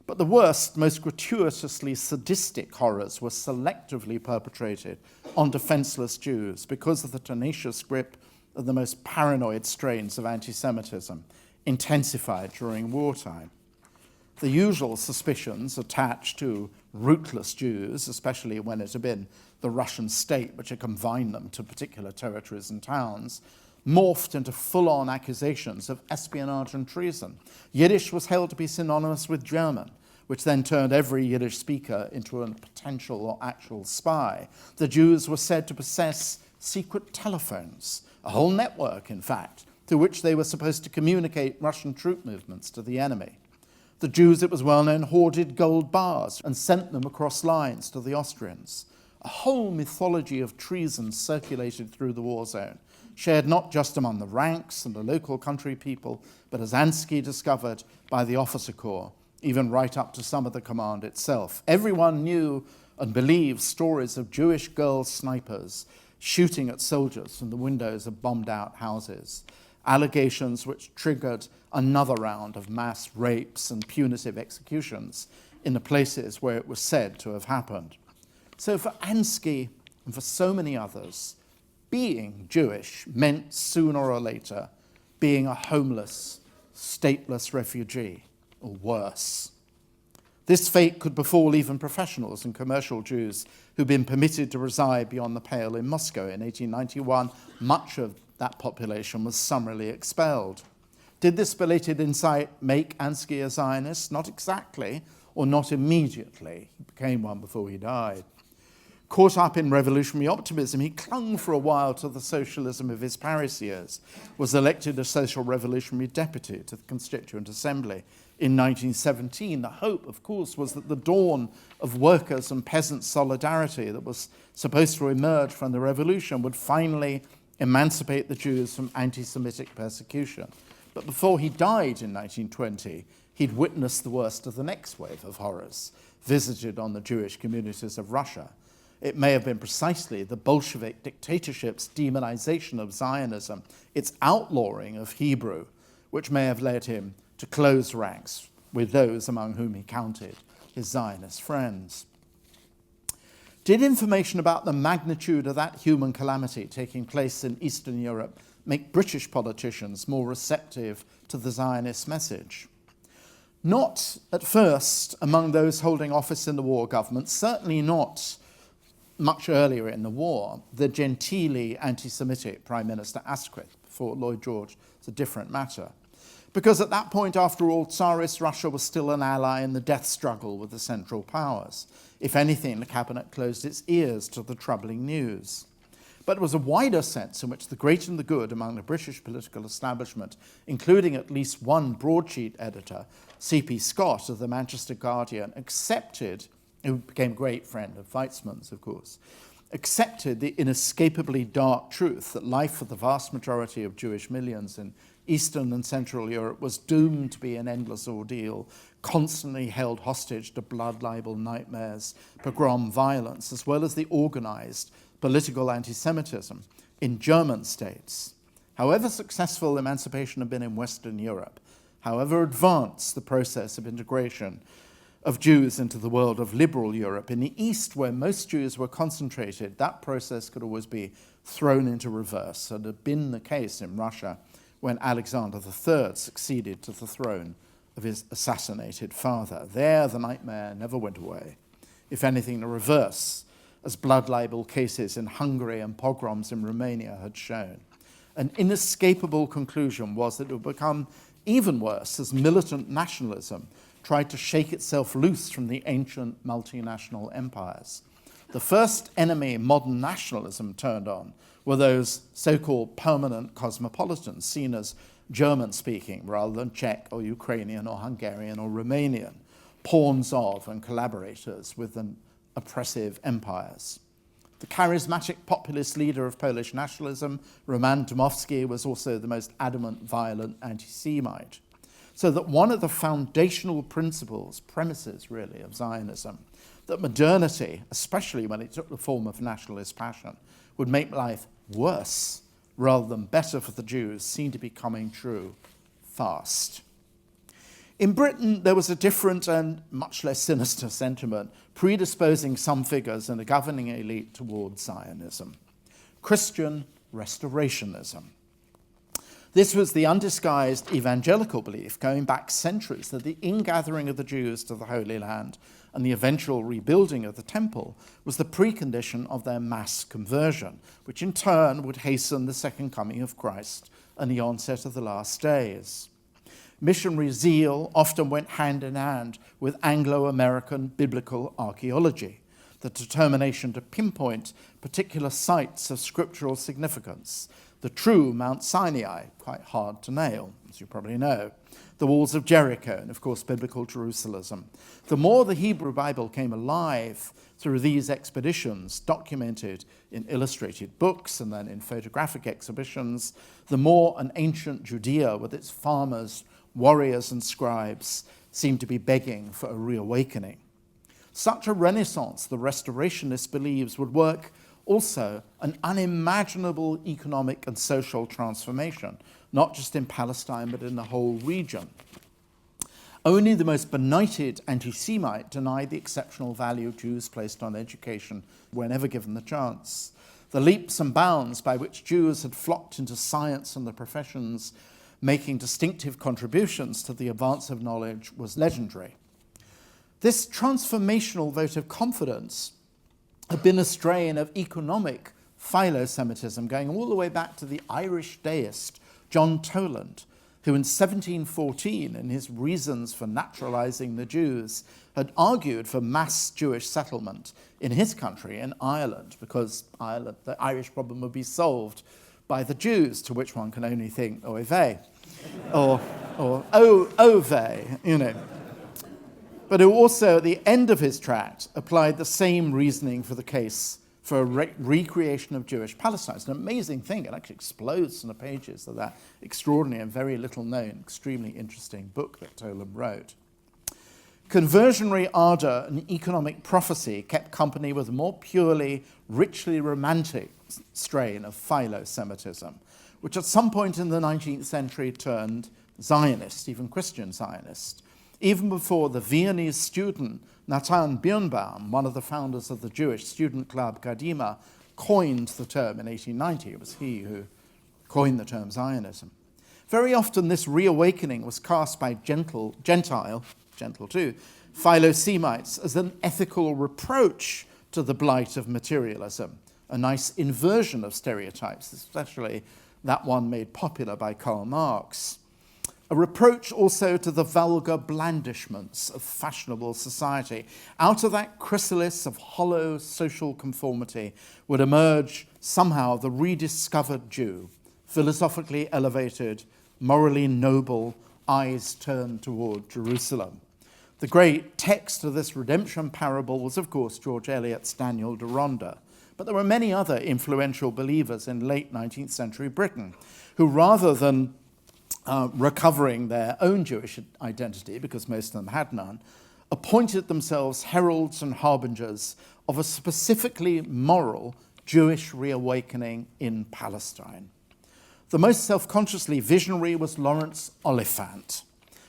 But the worst, most gratuitously sadistic horrors were selectively perpetrated on defenseless Jews because of the tenacious grip of the most paranoid strains of anti-Semitism, intensified during wartime. The usual suspicions attached to rootless Jews, especially when it had been the Russian state which had confined them to particular territories and towns, morphed into full-on accusations of espionage and treason. Yiddish was held to be synonymous with German, which then turned every Yiddish speaker into a potential or actual spy. The Jews were said to possess secret telephones, a whole network, in fact, through which they were supposed to communicate Russian troop movements to the enemy. The Jews, it was well known, hoarded gold bars and sent them across lines to the Austrians. A whole mythology of treason circulated through the war zone, shared not just among the ranks and the local country people, but as Ansky discovered, by the officer corps, even right up to some of the command itself. Everyone knew and believed stories of Jewish girl snipers shooting at soldiers from the windows of bombed-out houses, allegations which triggered another round of mass rapes and punitive executions in the places where it was said to have happened. So for Ansky and for so many others, being Jewish meant sooner or later being a homeless, stateless refugee, or worse. This fate could befall even professionals and commercial Jews who'd been permitted to reside beyond the Pale in Moscow. In 1891, much of that population was summarily expelled. Did this belated insight make Ansky a Zionist? Not exactly, or not immediately. He became one before he died. Caught up in revolutionary optimism, he clung for a while to the socialism of his Paris years, was elected a social revolutionary deputy to the Constituent Assembly in 1917. The hope, of course, was that the dawn of workers' and peasants' solidarity that was supposed to emerge from the revolution would finally emancipate the Jews from anti-Semitic persecution. But before he died in 1920, he'd witnessed the worst of the next wave of horrors visited on the Jewish communities of Russia. It may have been precisely the Bolshevik dictatorship's demonization of Zionism, its outlawing of Hebrew, which may have led him to close ranks with those among whom he counted his Zionist friends. Did information about the magnitude of that human calamity taking place in Eastern Europe make British politicians more receptive to the Zionist message. Not at first among those holding office in the war government, certainly not much earlier in the war, the genteelly anti-Semitic Prime Minister Asquith, before Lloyd George, is a different matter. Because at that point, after all, Tsarist Russia was still an ally in the death struggle with the Central Powers. If anything, the cabinet closed its ears to the troubling news. But it was a wider sense in which the great and the good among the British political establishment, including at least one broadsheet editor, C.P. Scott of the Manchester Guardian, accepted, who became a great friend of Weizmann's, of course, accepted the inescapably dark truth that life for the vast majority of Jewish millions in Eastern and Central Europe was doomed to be an endless ordeal, constantly held hostage to blood libel nightmares, pogrom violence, as well as the organized political anti-Semitism in German states. However successful emancipation had been in Western Europe, however advanced the process of integration of Jews into the world of liberal Europe, in the East, where most Jews were concentrated, that process could always be thrown into reverse. It had been the case in Russia when Alexander III succeeded to the throne of his assassinated father. There, the nightmare never went away. If anything, the reverse, as blood libel cases in Hungary and pogroms in Romania had shown. An inescapable conclusion was that it would become even worse as militant nationalism tried to shake itself loose from the ancient multinational empires. The first enemy modern nationalism turned on were those so-called permanent cosmopolitans, seen as German-speaking rather than Czech or Ukrainian or Hungarian or Romanian, pawns of and collaborators with the oppressive empires. The charismatic populist leader of Polish nationalism, Roman Dmowski, was also the most adamant, violent anti-Semite. So that one of the foundational premises really, of Zionism, that modernity, especially when it took the form of nationalist passion, would make life worse rather than better for the Jews, seemed to be coming true fast. In Britain, there was a different and much less sinister sentiment predisposing some figures in the governing elite towards Zionism: Christian restorationism. This was the undisguised evangelical belief going back centuries that the ingathering of the Jews to the Holy Land and the eventual rebuilding of the temple was the precondition of their mass conversion, which in turn would hasten the second coming of Christ and the onset of the last days. Missionary zeal often went hand in hand with Anglo-American biblical archaeology, the determination to pinpoint particular sites of scriptural significance. The true Mount Sinai, quite hard to nail, as you probably know, the walls of Jericho, and of course biblical Jerusalem. The more the Hebrew Bible came alive through these expeditions, documented in illustrated books and then in photographic exhibitions, the more an ancient Judea with its farmers, warriors and scribes seemed to be begging for a reawakening. Such a renaissance, the restorationist believes, would work also an unimaginable economic and social transformation, not just in Palestine, but in the whole region. Only the most benighted anti-Semite denied the exceptional value Jews placed on education whenever given the chance. The leaps and bounds by which Jews had flocked into science and the professions, making distinctive contributions to the advance of knowledge, was legendary. This transformational vote of confidence had been a strain of economic philo-Semitism going all the way back to the Irish deist John Toland, who in 1714, in his Reasons for Naturalizing the Jews, had argued for mass Jewish settlement in his country, in Ireland, because Ireland, the Irish problem would be solved by the Jews, to which one can only think, oy vey, or oh vey, you know. But who also, at the end of his tract, applied the same reasoning for the case for a recreation of Jewish Palestine. It's an amazing thing. It actually explodes in the pages of that extraordinary and very little known, extremely interesting book that Toland wrote. Conversionary ardor and economic prophecy kept company with a more purely, richly romantic strain of philo-Semitism, which at some point in the 19th century turned Zionist, even Christian Zionist. Even before the Viennese student Natan Birnbaum, one of the founders of the Jewish student club Kadima, coined the term in 1890. It was he who coined the term Zionism. Very often this reawakening was cast by gentle too, Philo-Semites as an ethical reproach to the blight of materialism, a nice inversion of stereotypes, especially that one made popular by Karl Marx. A reproach also to the vulgar blandishments of fashionable society. Out of that chrysalis of hollow social conformity would emerge somehow the rediscovered Jew, philosophically elevated, morally noble, eyes turned toward Jerusalem. The great text of this redemption parable was, of course, George Eliot's Daniel Deronda. But there were many other influential believers in late 19th century Britain who, rather than recovering their own Jewish identity, because most of them had none, appointed themselves heralds and harbingers of a specifically moral Jewish reawakening in Palestine. The most self-consciously visionary was Lawrence Oliphant,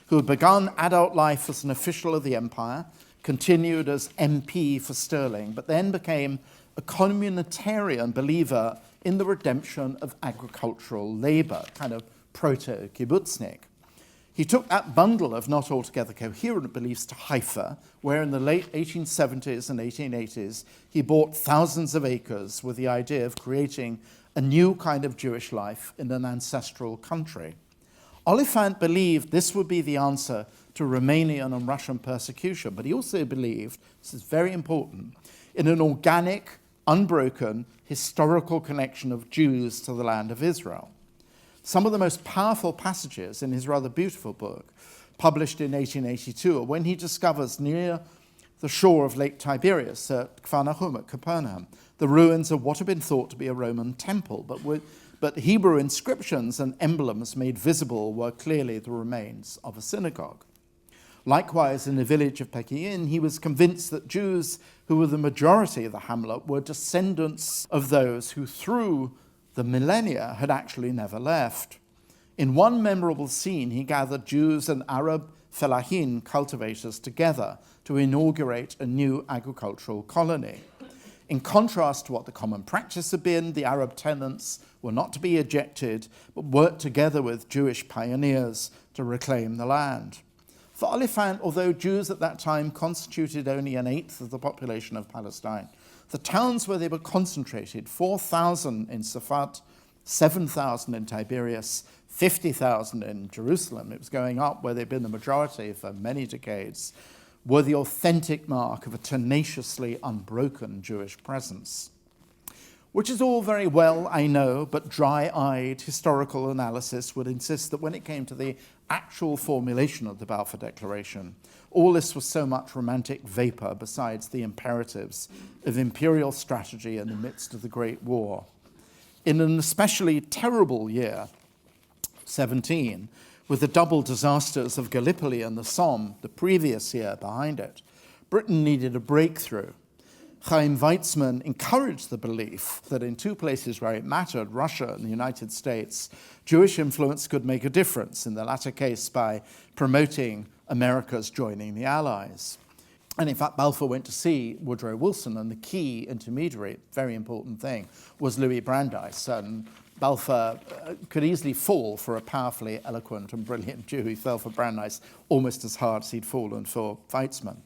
who had begun adult life as an official of the empire, continued as MP for Stirling, but then became a communitarian believer in the redemption of agricultural labor, kind of proto-kibbutznik. He took that bundle of not altogether coherent beliefs to Haifa, where in the late 1870s and 1880s he bought thousands of acres with the idea of creating a new kind of Jewish life in an ancestral country. Oliphant believed this would be the answer to Romanian and Russian persecution, but he also believed, this is very important, in an organic, unbroken, historical connection of Jews to the land of Israel. Some of the most powerful passages in his rather beautiful book, published in 1882, are when he discovers near the shore of Lake Tiberias at Kfar Nahum at Capernaum the ruins of what had been thought to be a Roman temple, but Hebrew inscriptions and emblems made visible were clearly the remains of a synagogue. Likewise, in the village of Pekin, he was convinced that Jews, who were the majority of the hamlet, were descendants of those who, through the millennia, had actually never left. In one memorable scene, he gathered Jews and Arab fellahin cultivators together to inaugurate a new agricultural colony. In contrast to what the common practice had been, the Arab tenants were not to be ejected, but worked together with Jewish pioneers to reclaim the land. For Oliphant, although Jews at that time constituted only an eighth of the population of Palestine, the towns where they were concentrated, 4,000 in Safat, 7,000 in Tiberias, 50,000 in Jerusalem, it was going up where they'd been the majority for many decades, were the authentic mark of a tenaciously unbroken Jewish presence. Which is all very well, I know, but dry-eyed historical analysis would insist that when it came to the actual formulation of the Balfour Declaration, all this was so much romantic vapor besides the imperatives of imperial strategy in the midst of the Great War. In an especially terrible year, 17, with the double disasters of Gallipoli and the Somme the previous year behind it, Britain needed a breakthrough. Chaim Weizmann encouraged the belief that in two places where it mattered, Russia and the United States, Jewish influence could make a difference, in the latter case by promoting America's joining the Allies. And in fact, Balfour went to see Woodrow Wilson, and the key intermediary, very important thing, was Louis Brandeis. And Balfour could easily fall for a powerfully eloquent and brilliant Jew. He fell for Brandeis almost as hard as he'd fallen for Weizmann.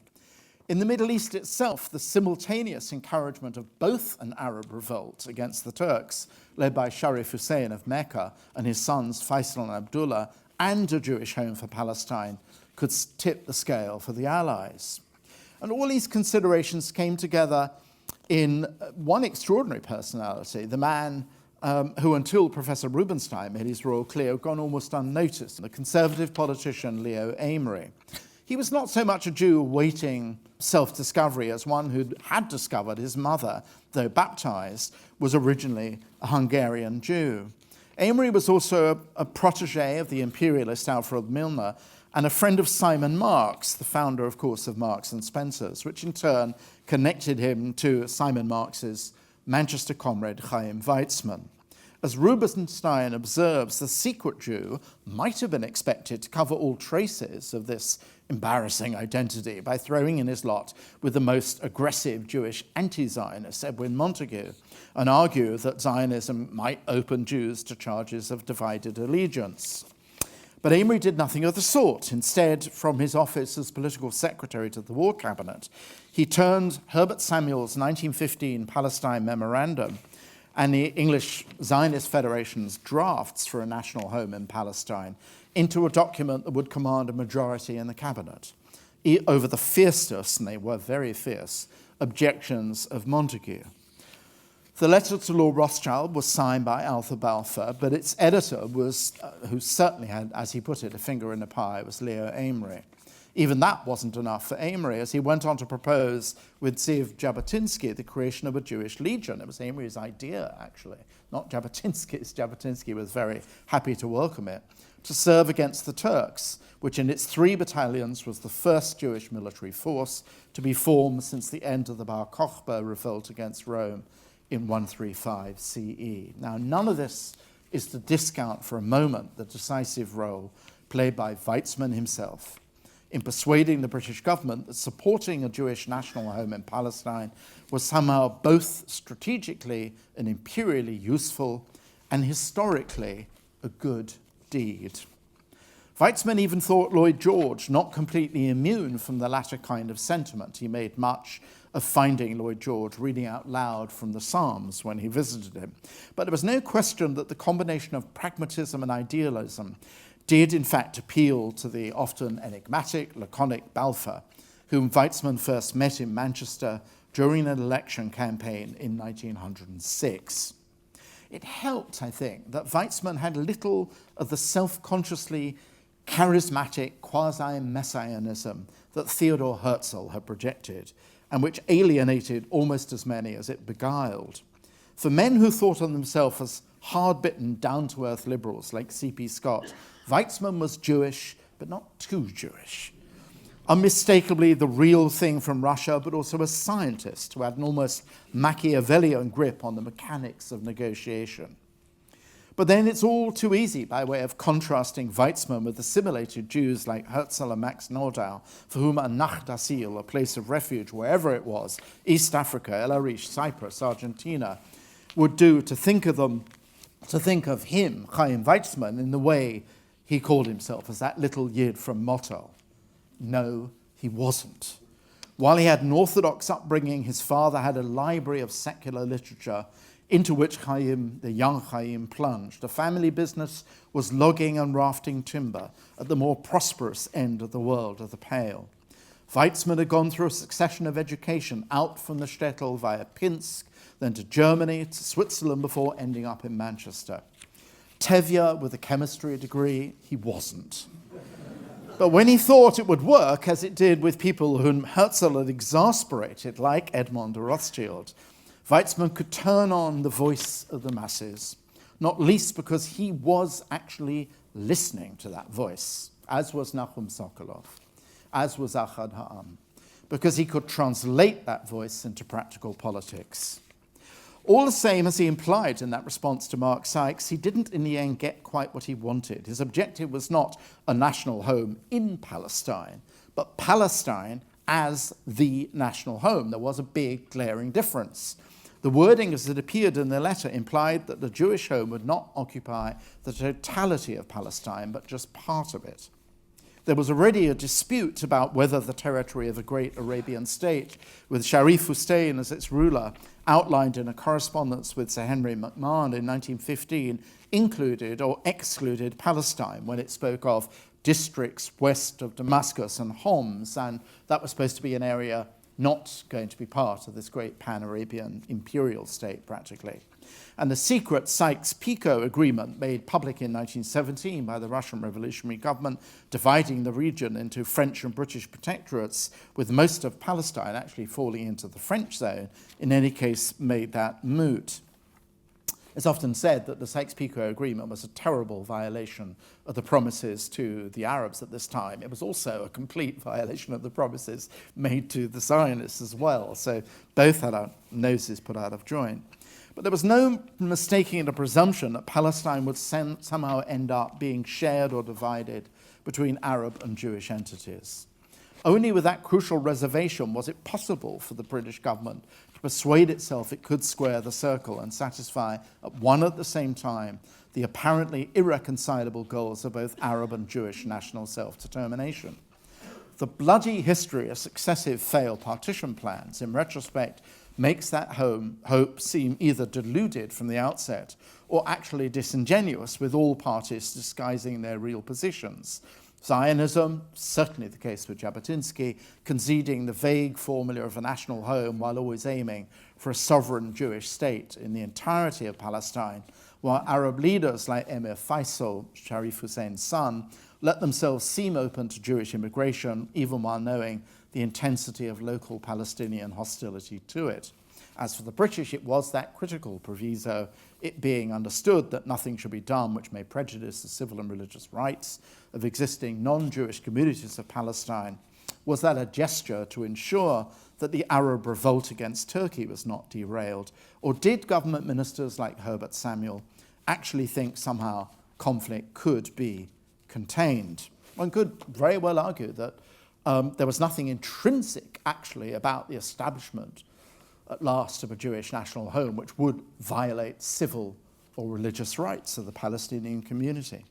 In the Middle East itself, the simultaneous encouragement of both an Arab revolt against the Turks, led by Sharif Hussein of Mecca and his sons Faisal and Abdullah, and a Jewish home for Palestine, could tip the scale for the Allies. And all these considerations came together in one extraordinary personality, the man who, until Professor Rubinstein made his role clear, had gone almost unnoticed, the conservative politician Leo Amery. He was not so much a Jew awaiting self-discovery as one who had discovered his mother, though baptized, was originally a Hungarian Jew. Amery was also a protege of the imperialist Alfred Milner and a friend of Simon Marx, the founder, of course, of Marks and Spencer's, which in turn connected him to Simon Marx's Manchester comrade Chaim Weizmann. As Rubinstein observes, the secret Jew might have been expected to cover all traces of this embarrassing identity by throwing in his lot with the most aggressive Jewish anti-Zionist, Edwin Montagu, and argue that Zionism might open Jews to charges of divided allegiance. But Amory did nothing of the sort. Instead, from his office as political secretary to the War Cabinet, he turned Herbert Samuel's 1915 Palestine Memorandum and the English Zionist Federation's drafts for a national home in Palestine into a document that would command a majority in the cabinet over the fiercest, and they were very fierce, objections of Montagu. The letter to Lord Rothschild was signed by Arthur Balfour, but its editor was, who certainly had, as he put it, a finger in the pie, was Leo Amory. Even that wasn't enough for Amory, as he went on to propose with Zeev Jabotinsky the creation of a Jewish legion. It was Amory's idea, actually, not Jabotinsky's. Jabotinsky was very happy to welcome it, to serve against the Turks, which in its 3 battalions was the first Jewish military force to be formed since the end of the Bar Kokhba revolt against Rome in 135 CE. Now, none of this is to discount for a moment the decisive role played by Weizmann himself in persuading the British government that supporting a Jewish national home in Palestine was somehow both strategically and imperially useful and historically a good deed. Weizmann even thought Lloyd George not completely immune from the latter kind of sentiment. He made much of finding Lloyd George reading out loud from the Psalms when he visited him. But there was no question that the combination of pragmatism and idealism did in fact appeal to the often enigmatic, laconic Balfour, whom Weizmann first met in Manchester during an election campaign in 1906. It helped, I think, that Weizmann had little of the self-consciously charismatic quasi-messianism that Theodor Herzl had projected, and which alienated almost as many as it beguiled. For men who thought of themselves as hard-bitten, down-to-earth liberals like C.P. Scott, Weizmann was Jewish, but not too Jewish. Unmistakably the real thing from Russia, but also a scientist who had an almost Machiavellian grip on the mechanics of negotiation. But then it's all too easy by way of contrasting Weizmann with assimilated Jews like Herzl and Max Nordau, for whom a Nacht Asyl, a place of refuge wherever it was, East Africa, El Arish, Cyprus, Argentina, would do to think of him, Chaim Weizmann, in the way he called himself, as that little yid from Motto. No, he wasn't. While he had an Orthodox upbringing, his father had a library of secular literature into which Chaim, the young Chaim, plunged. The family business was logging and rafting timber at the more prosperous end of the world of the Pale. Weizmann had gone through a succession of education out from the shtetl via Pinsk, then to Germany, to Switzerland, before ending up in Manchester. Tevye with a chemistry degree, he wasn't. But when he thought it would work, as it did with people whom Herzl had exasperated, like Edmond de Rothschild, Weizmann could turn on the voice of the masses, not least because he was actually listening to that voice, as was Nachum Sokolov, as was Ahad Ha'am, because he could translate that voice into practical politics. All the same, as he implied in that response to Mark Sykes, he didn't in the end get quite what he wanted. His objective was not a national home in Palestine, but Palestine as the national home. There was a big, glaring difference. The wording as it appeared in the letter implied that the Jewish home would not occupy the totality of Palestine, but just part of it. There was already a dispute about whether the territory of a great Arabian state, with Sharif Hussein as its ruler, outlined in a correspondence with Sir Henry McMahon in 1915, included or excluded Palestine when it spoke of districts west of Damascus and Homs, and that was supposed to be an area not going to be part of this great pan-Arabian imperial state, practically. And the secret Sykes-Picot agreement made public in 1917 by the Russian revolutionary government, dividing the region into French and British protectorates, with most of Palestine actually falling into the French zone, in any case made that moot. It's often said that the Sykes-Picot Agreement was a terrible violation of the promises to the Arabs at this time. It was also a complete violation of the promises made to the Zionists as well. So both had our noses put out of joint. But there was no mistaking the presumption that Palestine would somehow end up being shared or divided between Arab and Jewish entities. Only with that crucial reservation was it possible for the British government to persuade itself it could square the circle and satisfy at the same time the apparently irreconcilable goals of both Arab and Jewish national self-determination. The bloody history of successive failed partition plans, in retrospect, makes that hope seem either deluded from the outset or actually disingenuous, with all parties disguising their real positions. Zionism, certainly the case for Jabotinsky, conceding the vague formula of a national home while always aiming for a sovereign Jewish state in the entirety of Palestine, while Arab leaders like Emir Faisal, Sharif Hussein's son, let themselves seem open to Jewish immigration, even while knowing the intensity of local Palestinian hostility to it. As for the British, it was that critical proviso, it being understood that nothing should be done which may prejudice the civil and religious rights of existing non-Jewish communities of Palestine. Was that a gesture to ensure that the Arab revolt against Turkey was not derailed? Or did government ministers like Herbert Samuel actually think somehow conflict could be contained? One could very well argue that there was nothing intrinsic actually about the establishment at last of a Jewish national home which would violate civil or religious rights of the Palestinian community.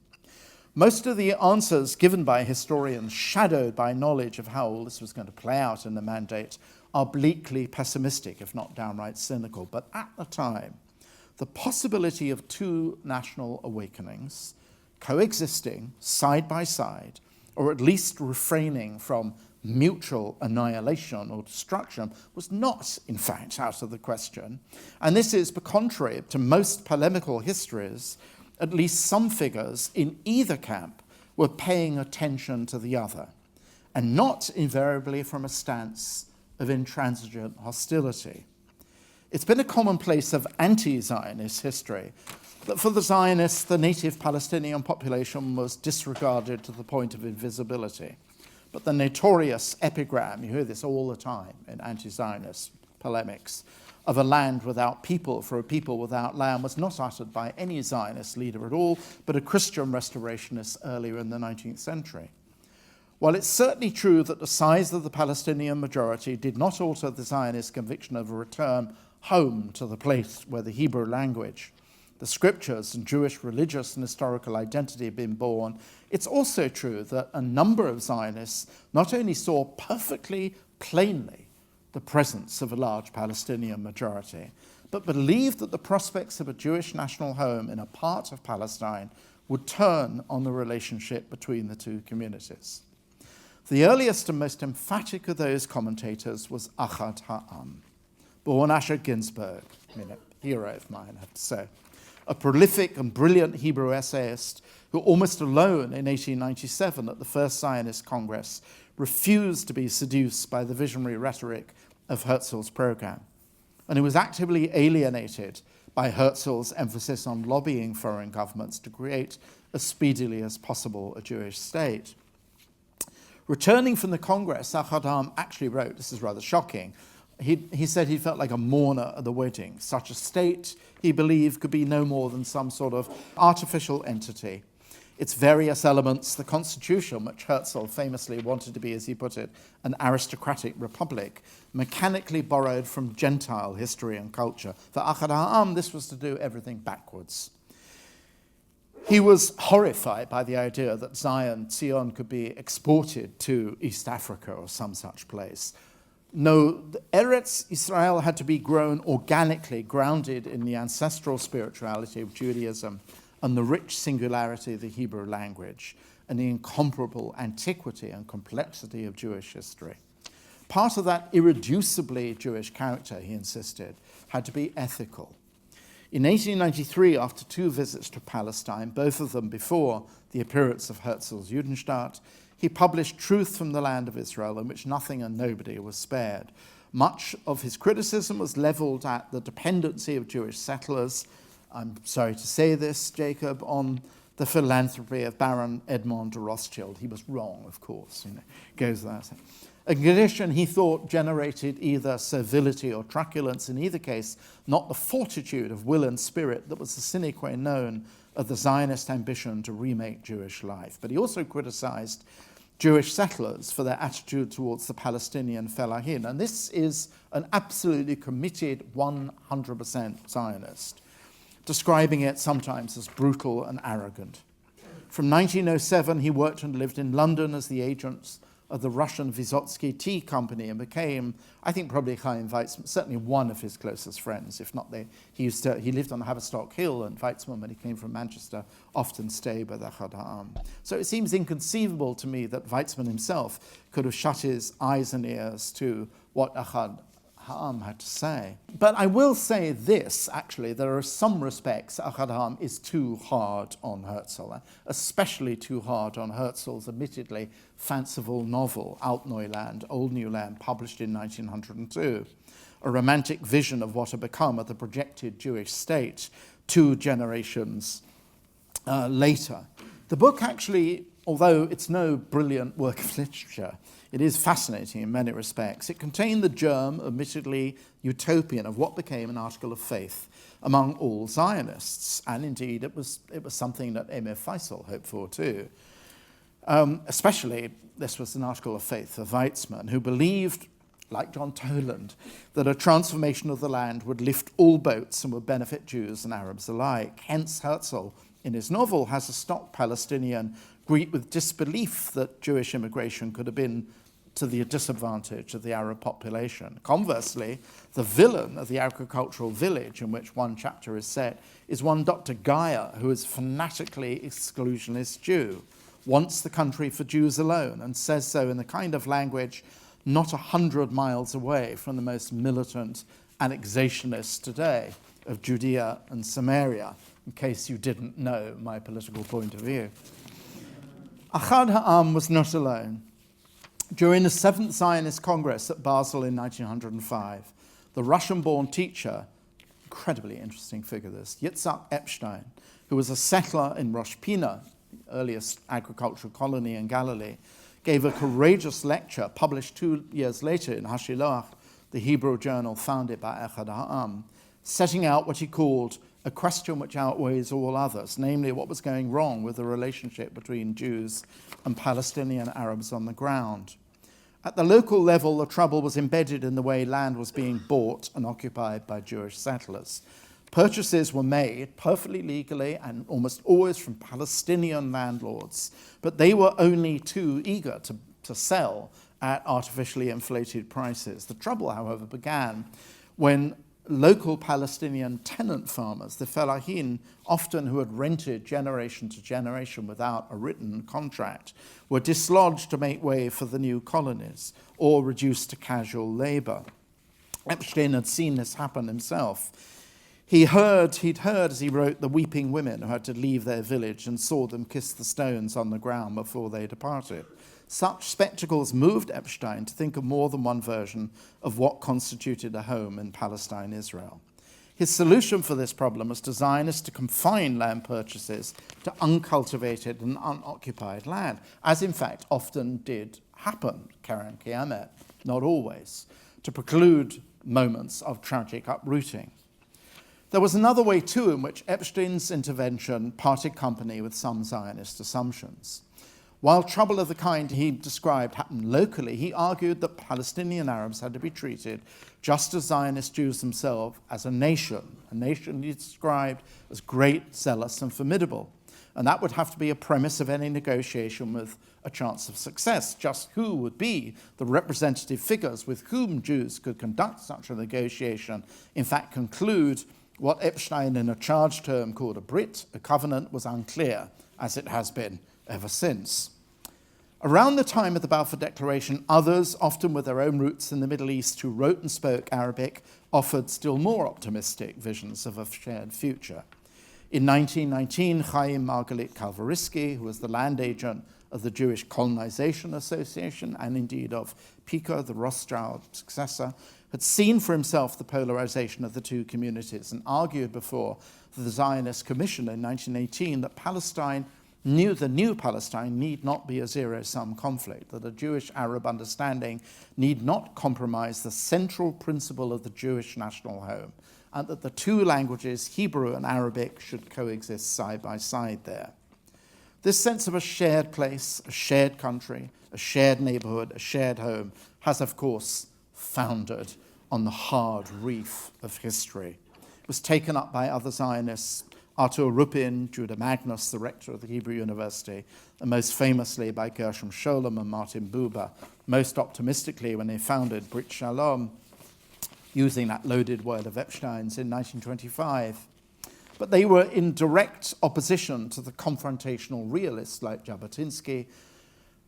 Most of the answers given by historians, shadowed by knowledge of how all this was going to play out in the Mandate, are bleakly pessimistic, if not downright cynical. But at the time, the possibility of two national awakenings coexisting side by side, or at least refraining from mutual annihilation or destruction, was not, in fact, out of the question. And this is contrary to most polemical histories. At least some figures in either camp were paying attention to the other, and not invariably from a stance of intransigent hostility. It's been a commonplace of anti-Zionist history that for the Zionists, the native Palestinian population was disregarded to the point of invisibility. But the notorious epigram, you hear this all the time in anti-Zionist polemics, of a land without people for a people without land, was not uttered by any Zionist leader at all, but a Christian restorationist earlier in the 19th century. While it's certainly true that the size of the Palestinian majority did not alter the Zionist conviction of a return home to the place where the Hebrew language, the scriptures, and Jewish religious and historical identity have been born, it's also true that a number of Zionists not only saw perfectly plainly the presence of a large Palestinian majority, but believed that the prospects of a Jewish national home in a part of Palestine would turn on the relationship between the two communities. The earliest and most emphatic of those commentators was Ahad Ha'am, born Asher Ginsburg, a hero of mine, I have to say, a prolific and brilliant Hebrew essayist who almost alone in 1897 at the First Zionist Congress refused to be seduced by the visionary rhetoric of Herzl's program, and who was actively alienated by Herzl's emphasis on lobbying foreign governments to create as speedily as possible a Jewish state. Returning from the Congress, Ahad Ha'am actually wrote, this is rather shocking, he said he felt like a mourner at the wedding. Such a state, he believed, could be no more than some sort of artificial entity. Its various elements, the Constitution, which Herzl famously wanted to be, as he put it, an aristocratic republic, mechanically borrowed from Gentile history and culture. For Ahad Ha'am, this was to do everything backwards. He was horrified by the idea that Zion could be exported to East Africa or some such place. No, the Eretz Israel had to be grown organically, grounded in the ancestral spirituality of Judaism and the rich singularity of the Hebrew language and the incomparable antiquity and complexity of Jewish history. Part of that irreducibly Jewish character, he insisted, had to be ethical. In 1893, after 2 visits to Palestine, both of them before the appearance of Herzl's Judenstaat, he published Truth from the Land of Israel, in which nothing and nobody was spared. Much of his criticism was leveled at the dependency of Jewish settlers, I'm sorry to say this, Jacob, on the philanthropy of Baron Edmond de Rothschild. He was wrong, of course, goes without saying. a condition he thought generated either servility or truculence, in either case, not the fortitude of will and spirit that was the sine qua non of the Zionist ambition to remake Jewish life. But he also criticized Jewish settlers for their attitude towards the Palestinian fellahin. And this is an absolutely committed 100% Zionist, describing it sometimes as brutal and arrogant. From 1907, he worked and lived in London as the agent of the Russian Vysotsky Tea Company and became, I think, probably Chaim Weizmann, certainly one of his closest friends, if not he lived on Haverstock Hill, and Weizmann, when he came from Manchester, often stayed with Ahad Ha'am. So it seems inconceivable to me that Weizmann himself could have shut his eyes and ears to what Ahad Ha'am had to say. But I will say this, actually, there are some respects Ahad Ha'am is too hard on Herzl, especially too hard on Herzl's admittedly fanciful novel, Alt Neuland, Old New Land, published in 1902, a romantic vision of what had become of the projected Jewish state 2 generations later. The book actually, although it's no brilliant work of literature, it is fascinating in many respects. It contained the germ, admittedly utopian, of what became an article of faith among all Zionists. And indeed, it was something that Emir Faisal hoped for too. Especially, this was an article of faith for Weizmann, who believed, like John Toland, that a transformation of the land would lift all boats and would benefit Jews and Arabs alike. Hence, Herzl, in his novel, has a stock Palestinian greet with disbelief that Jewish immigration could have been to the disadvantage of the Arab population. Conversely, the villain of the agricultural village in which one chapter is set is one Dr. Geyer, who is a fanatically exclusionist Jew, wants the country for Jews alone, and says so in the kind of language not 100 miles away from the most militant annexationists today of Judea and Samaria, in case you didn't know my political point of view. Ahad Ha'am was not alone. During the 7th Zionist Congress at Basel in 1905, the Russian-born teacher, incredibly interesting figure this, Yitzhak Epstein, who was a settler in Rosh Pinah, the earliest agricultural colony in Galilee, gave a courageous lecture published 2 years later in Hashiloach, the Hebrew journal founded by Ahad Ha'am, setting out what he called a question which outweighs all others, namely what was going wrong with the relationship between Jews and Palestinian Arabs on the ground. At the local level, the trouble was embedded in the way land was being bought and occupied by Jewish settlers. Purchases were made perfectly legally and almost always from Palestinian landlords, but they were only too eager to sell at artificially inflated prices. The trouble, however, began when local Palestinian tenant farmers, the fellahin, often who had rented generation to generation without a written contract, were dislodged to make way for the new colonies or reduced to casual labor. Epstein had seen this happen himself. He'd heard, as he wrote, the weeping women who had to leave their village and saw them kiss the stones on the ground before they departed. Such spectacles moved Epstein to think of more than one version of what constituted a home in Palestine, Israel. His solution for this problem was Zionists to confine land purchases to uncultivated and unoccupied land, as in fact often did happen, Keren Kiamet, not always, to preclude moments of tragic uprooting. There was another way too in which Epstein's intervention parted company with some Zionist assumptions. While trouble of the kind he described happened locally, he argued that Palestinian Arabs had to be treated just as Zionist Jews themselves as a nation he described as great, zealous, and formidable. And that would have to be a premise of any negotiation with a chance of success. Just who would be the representative figures with whom Jews could conduct such a negotiation, in fact conclude what Epstein in a charged term called a Brit, a covenant, was unclear, as it has been ever since. Around the time of the Balfour Declaration, others, often with their own roots in the Middle East, who wrote and spoke Arabic, offered still more optimistic visions of a shared future. In 1919, Chaim Margalit Kalvarisky, who was the land agent of the Jewish Colonization Association and indeed of Pico, the Rothschild successor, had seen for himself the polarization of the two communities and argued before the Zionist Commission in 1918 that Palestine the new Palestine need not be a zero-sum conflict, that a Jewish-Arab understanding need not compromise the central principle of the Jewish national home, and that the two languages, Hebrew and Arabic, should coexist side by side there. This sense of a shared place, a shared country, a shared neighborhood, a shared home, has, of course, foundered on the hard reef of history. It was taken up by other Zionists, Artur Rupin, Judah Magnus, the rector of the Hebrew University, and most famously by Gershom Scholem and Martin Buber, most optimistically when they founded Brit Shalom, using that loaded word of Epstein's in 1925. But they were in direct opposition to the confrontational realists like Jabotinsky,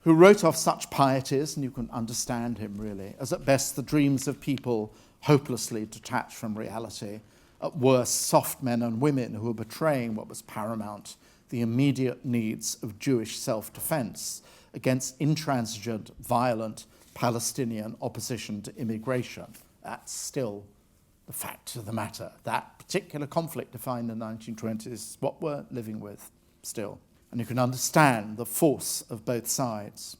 who wrote off such pieties, and you can understand him really, as at best the dreams of people hopelessly detached from reality, at worst soft men and women who were betraying what was paramount, the immediate needs of Jewish self-defense against intransigent, violent Palestinian opposition to immigration. That's still the fact of the matter. That particular conflict defined in the 1920s is what we're living with still. And you can understand the force of both sides.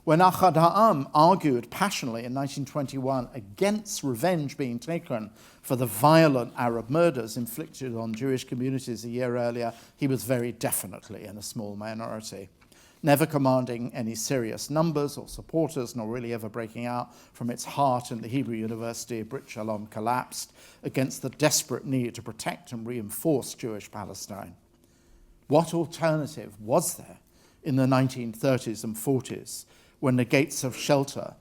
When Ahad Ha'am argued passionately in 1921 against revenge being taken for the violent Arab murders inflicted on Jewish communities a year earlier, he was very definitely in a small minority, never commanding any serious numbers or supporters, nor really ever breaking out from its heart in the Hebrew University. Brit Shalom collapsed against the desperate need to protect and reinforce Jewish Palestine. What alternative was there in the 1930s and 40s when the gates of shelter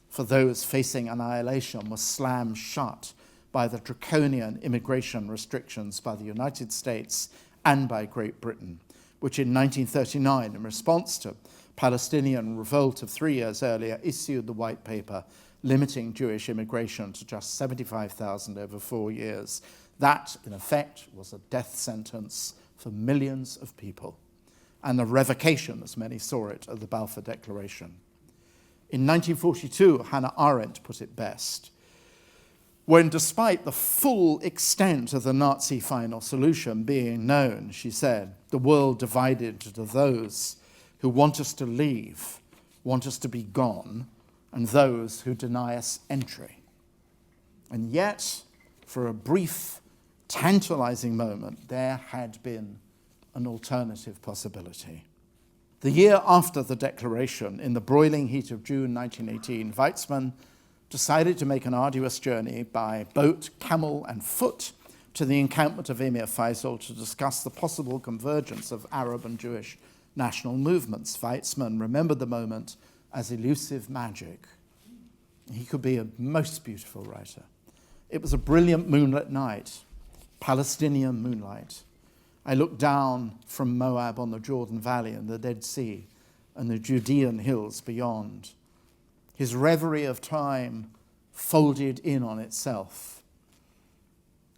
for those facing annihilation were slammed shut by the draconian immigration restrictions by the United States and by Great Britain, which in 1939, in response to Palestinian revolt of 3 years earlier, issued the white paper limiting Jewish immigration to just 75,000 over 4 years. That, in effect, was a death sentence for millions of people, and the revocation, as many saw it, of the Balfour Declaration. In 1942, Hannah Arendt put it best, when despite the full extent of the Nazi final solution being known, she said, the world divided to those who want us to leave, want us to be gone, and those who deny us entry. And yet, for a brief, tantalizing moment, there had been an alternative possibility. The year after the declaration, in the broiling heat of June 1918, Weizmann decided to make an arduous journey by boat, camel, and foot to the encampment of Emir Faisal to discuss the possible convergence of Arab and Jewish national movements. Weizmann remembered the moment as elusive magic. He could be a most beautiful writer. It was a brilliant moonlit night, Palestinian moonlight. I looked down from Moab on the Jordan Valley and the Dead Sea and the Judean hills beyond. His reverie of time folded in on itself.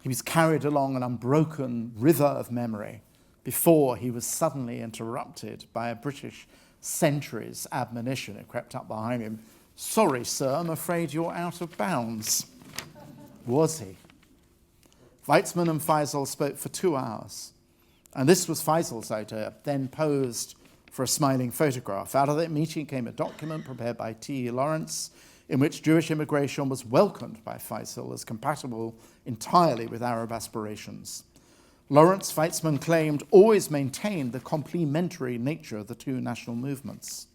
He was carried along an unbroken river of memory before he was suddenly interrupted by a British sentry's admonition. It crept up behind him. "Sorry, sir, I'm afraid you're out of bounds." Was he? Weizmann and Faisal spoke for 2 hours. And this was Faisal's idea, then posed for a smiling photograph. Out of that meeting came a document prepared by T.E. Lawrence, in which Jewish immigration was welcomed by Faisal as compatible entirely with Arab aspirations. Lawrence, Weizmann claimed, always maintained the complementary nature of the two national movements.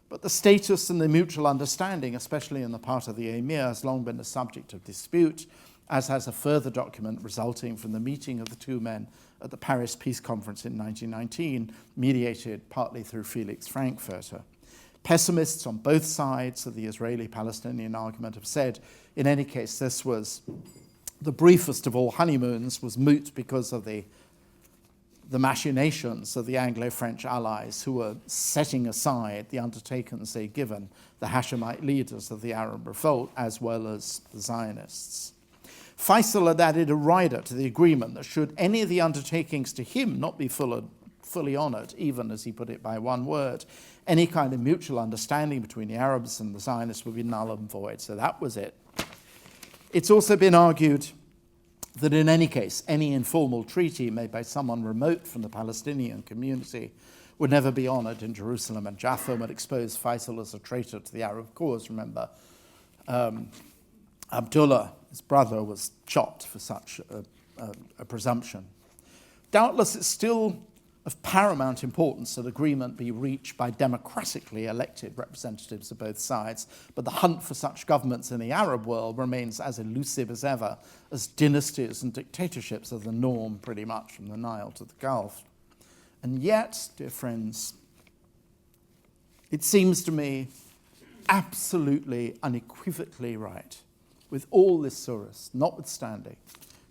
But the status and the mutual understanding, especially in the part of the Emir, has long been the subject of dispute, as has a further document resulting from the meeting of the two men at the Paris Peace Conference in 1919, mediated partly through Felix Frankfurter. Pessimists on both sides of the Israeli-Palestinian argument have said, in any case, this was the briefest of all honeymoons, was moot because of the machinations of the Anglo-French allies who were setting aside the undertakings they'd given the Hashemite leaders of the Arab revolt, as well as the Zionists. Faisal had added a rider to the agreement that should any of the undertakings to him not be fully honoured, even, as he put it by one word, any kind of mutual understanding between the Arabs and the Zionists would be null and void. So that was it. It's also been argued that in any case, any informal treaty made by someone remote from the Palestinian community would never be honoured in Jerusalem, and Jaffa would expose Faisal as a traitor to the Arab cause. Remember, Abdullah, his brother, was shot for such a presumption. Doubtless it's still of paramount importance that agreement be reached by democratically elected representatives of both sides, but the hunt for such governments in the Arab world remains as elusive as ever, as dynasties and dictatorships are the norm pretty much from the Nile to the Gulf. And yet, dear friends, it seems to me absolutely unequivocally right, with all this surus notwithstanding,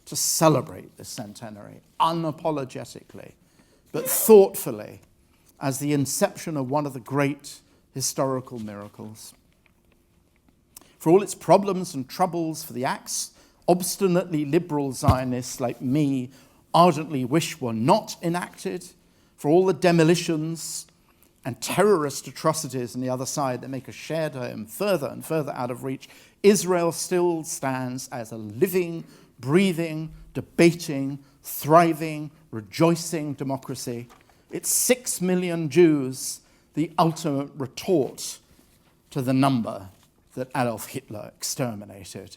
to celebrate this centenary unapologetically, but thoughtfully, as the inception of one of the great historical miracles. For all its problems and troubles, for the acts obstinately liberal Zionists like me ardently wish were not enacted, for all the demolitions and terrorist atrocities on the other side that make a shared home further and further out of reach, Israel still stands as a living, breathing, debating, thriving, rejoicing democracy. It's 6 million Jews, the ultimate retort to the number that Adolf Hitler exterminated.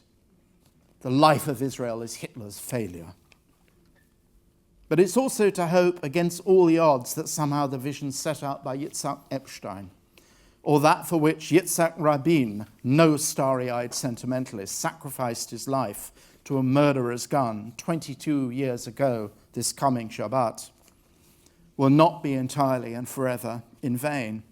The life of Israel is Hitler's failure. But it's also to hope against all the odds that somehow the vision set out by Yitzhak Epstein, or that for which Yitzhak Rabin, no starry-eyed sentimentalist, sacrificed his life to a murderer's gun 22 years ago this coming Shabbat, will not be entirely and forever in vain.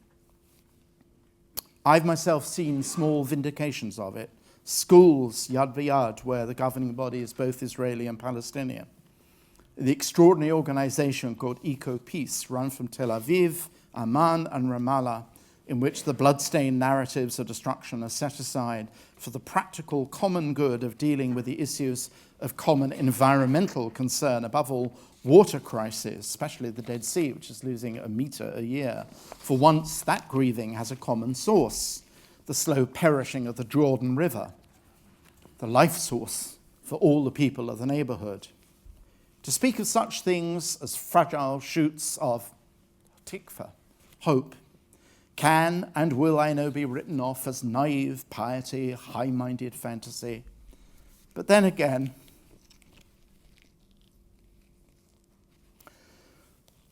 I've myself seen small vindications of it, schools, Yad V'Yad, where the governing body is both Israeli and Palestinian. The extraordinary organization called Eco-Peace, run from Tel Aviv, Amman, and Ramallah, in which the bloodstained narratives of destruction are set aside for the practical common good of dealing with the issues of common environmental concern, above all, water crisis, especially the Dead Sea, which is losing a meter a year. For once, that grieving has a common source, the slow perishing of the Jordan River, the life source for all the people of the neighborhood. To speak of such things as fragile shoots of tikva, hope, can and will, I know, be written off as naive piety, high-minded fantasy. But then again,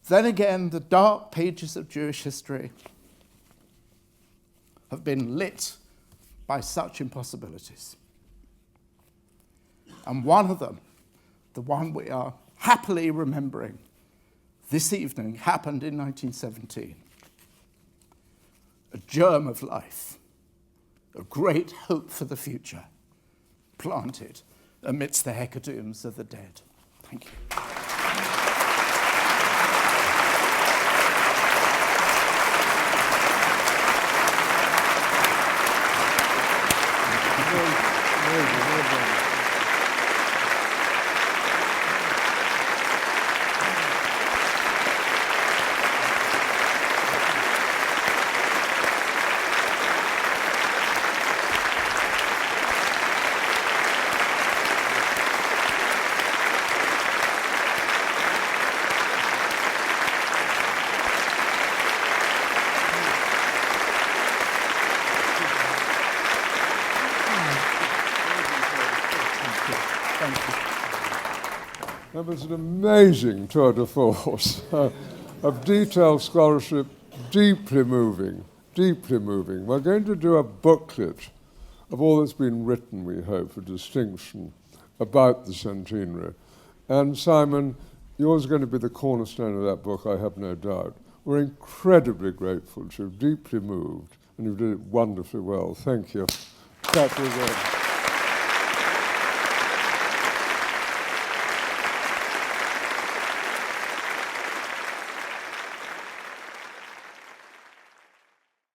the dark pages of Jewish history have been lit by such impossibilities. And one of them, the one we are happily remembering this evening, happened in 1917. A germ of life, a great hope for the future, planted amidst the hecatombs of the dead. Thank you. That was an amazing tour de force of detailed scholarship, deeply moving, deeply moving. We're going to do a booklet of all that's been written, we hope, for distinction about the centenary. And Simon, yours is going to be the cornerstone of that book, I have no doubt. We're incredibly grateful to you, deeply moved, and you did it wonderfully well. Thank you. Clap for you again.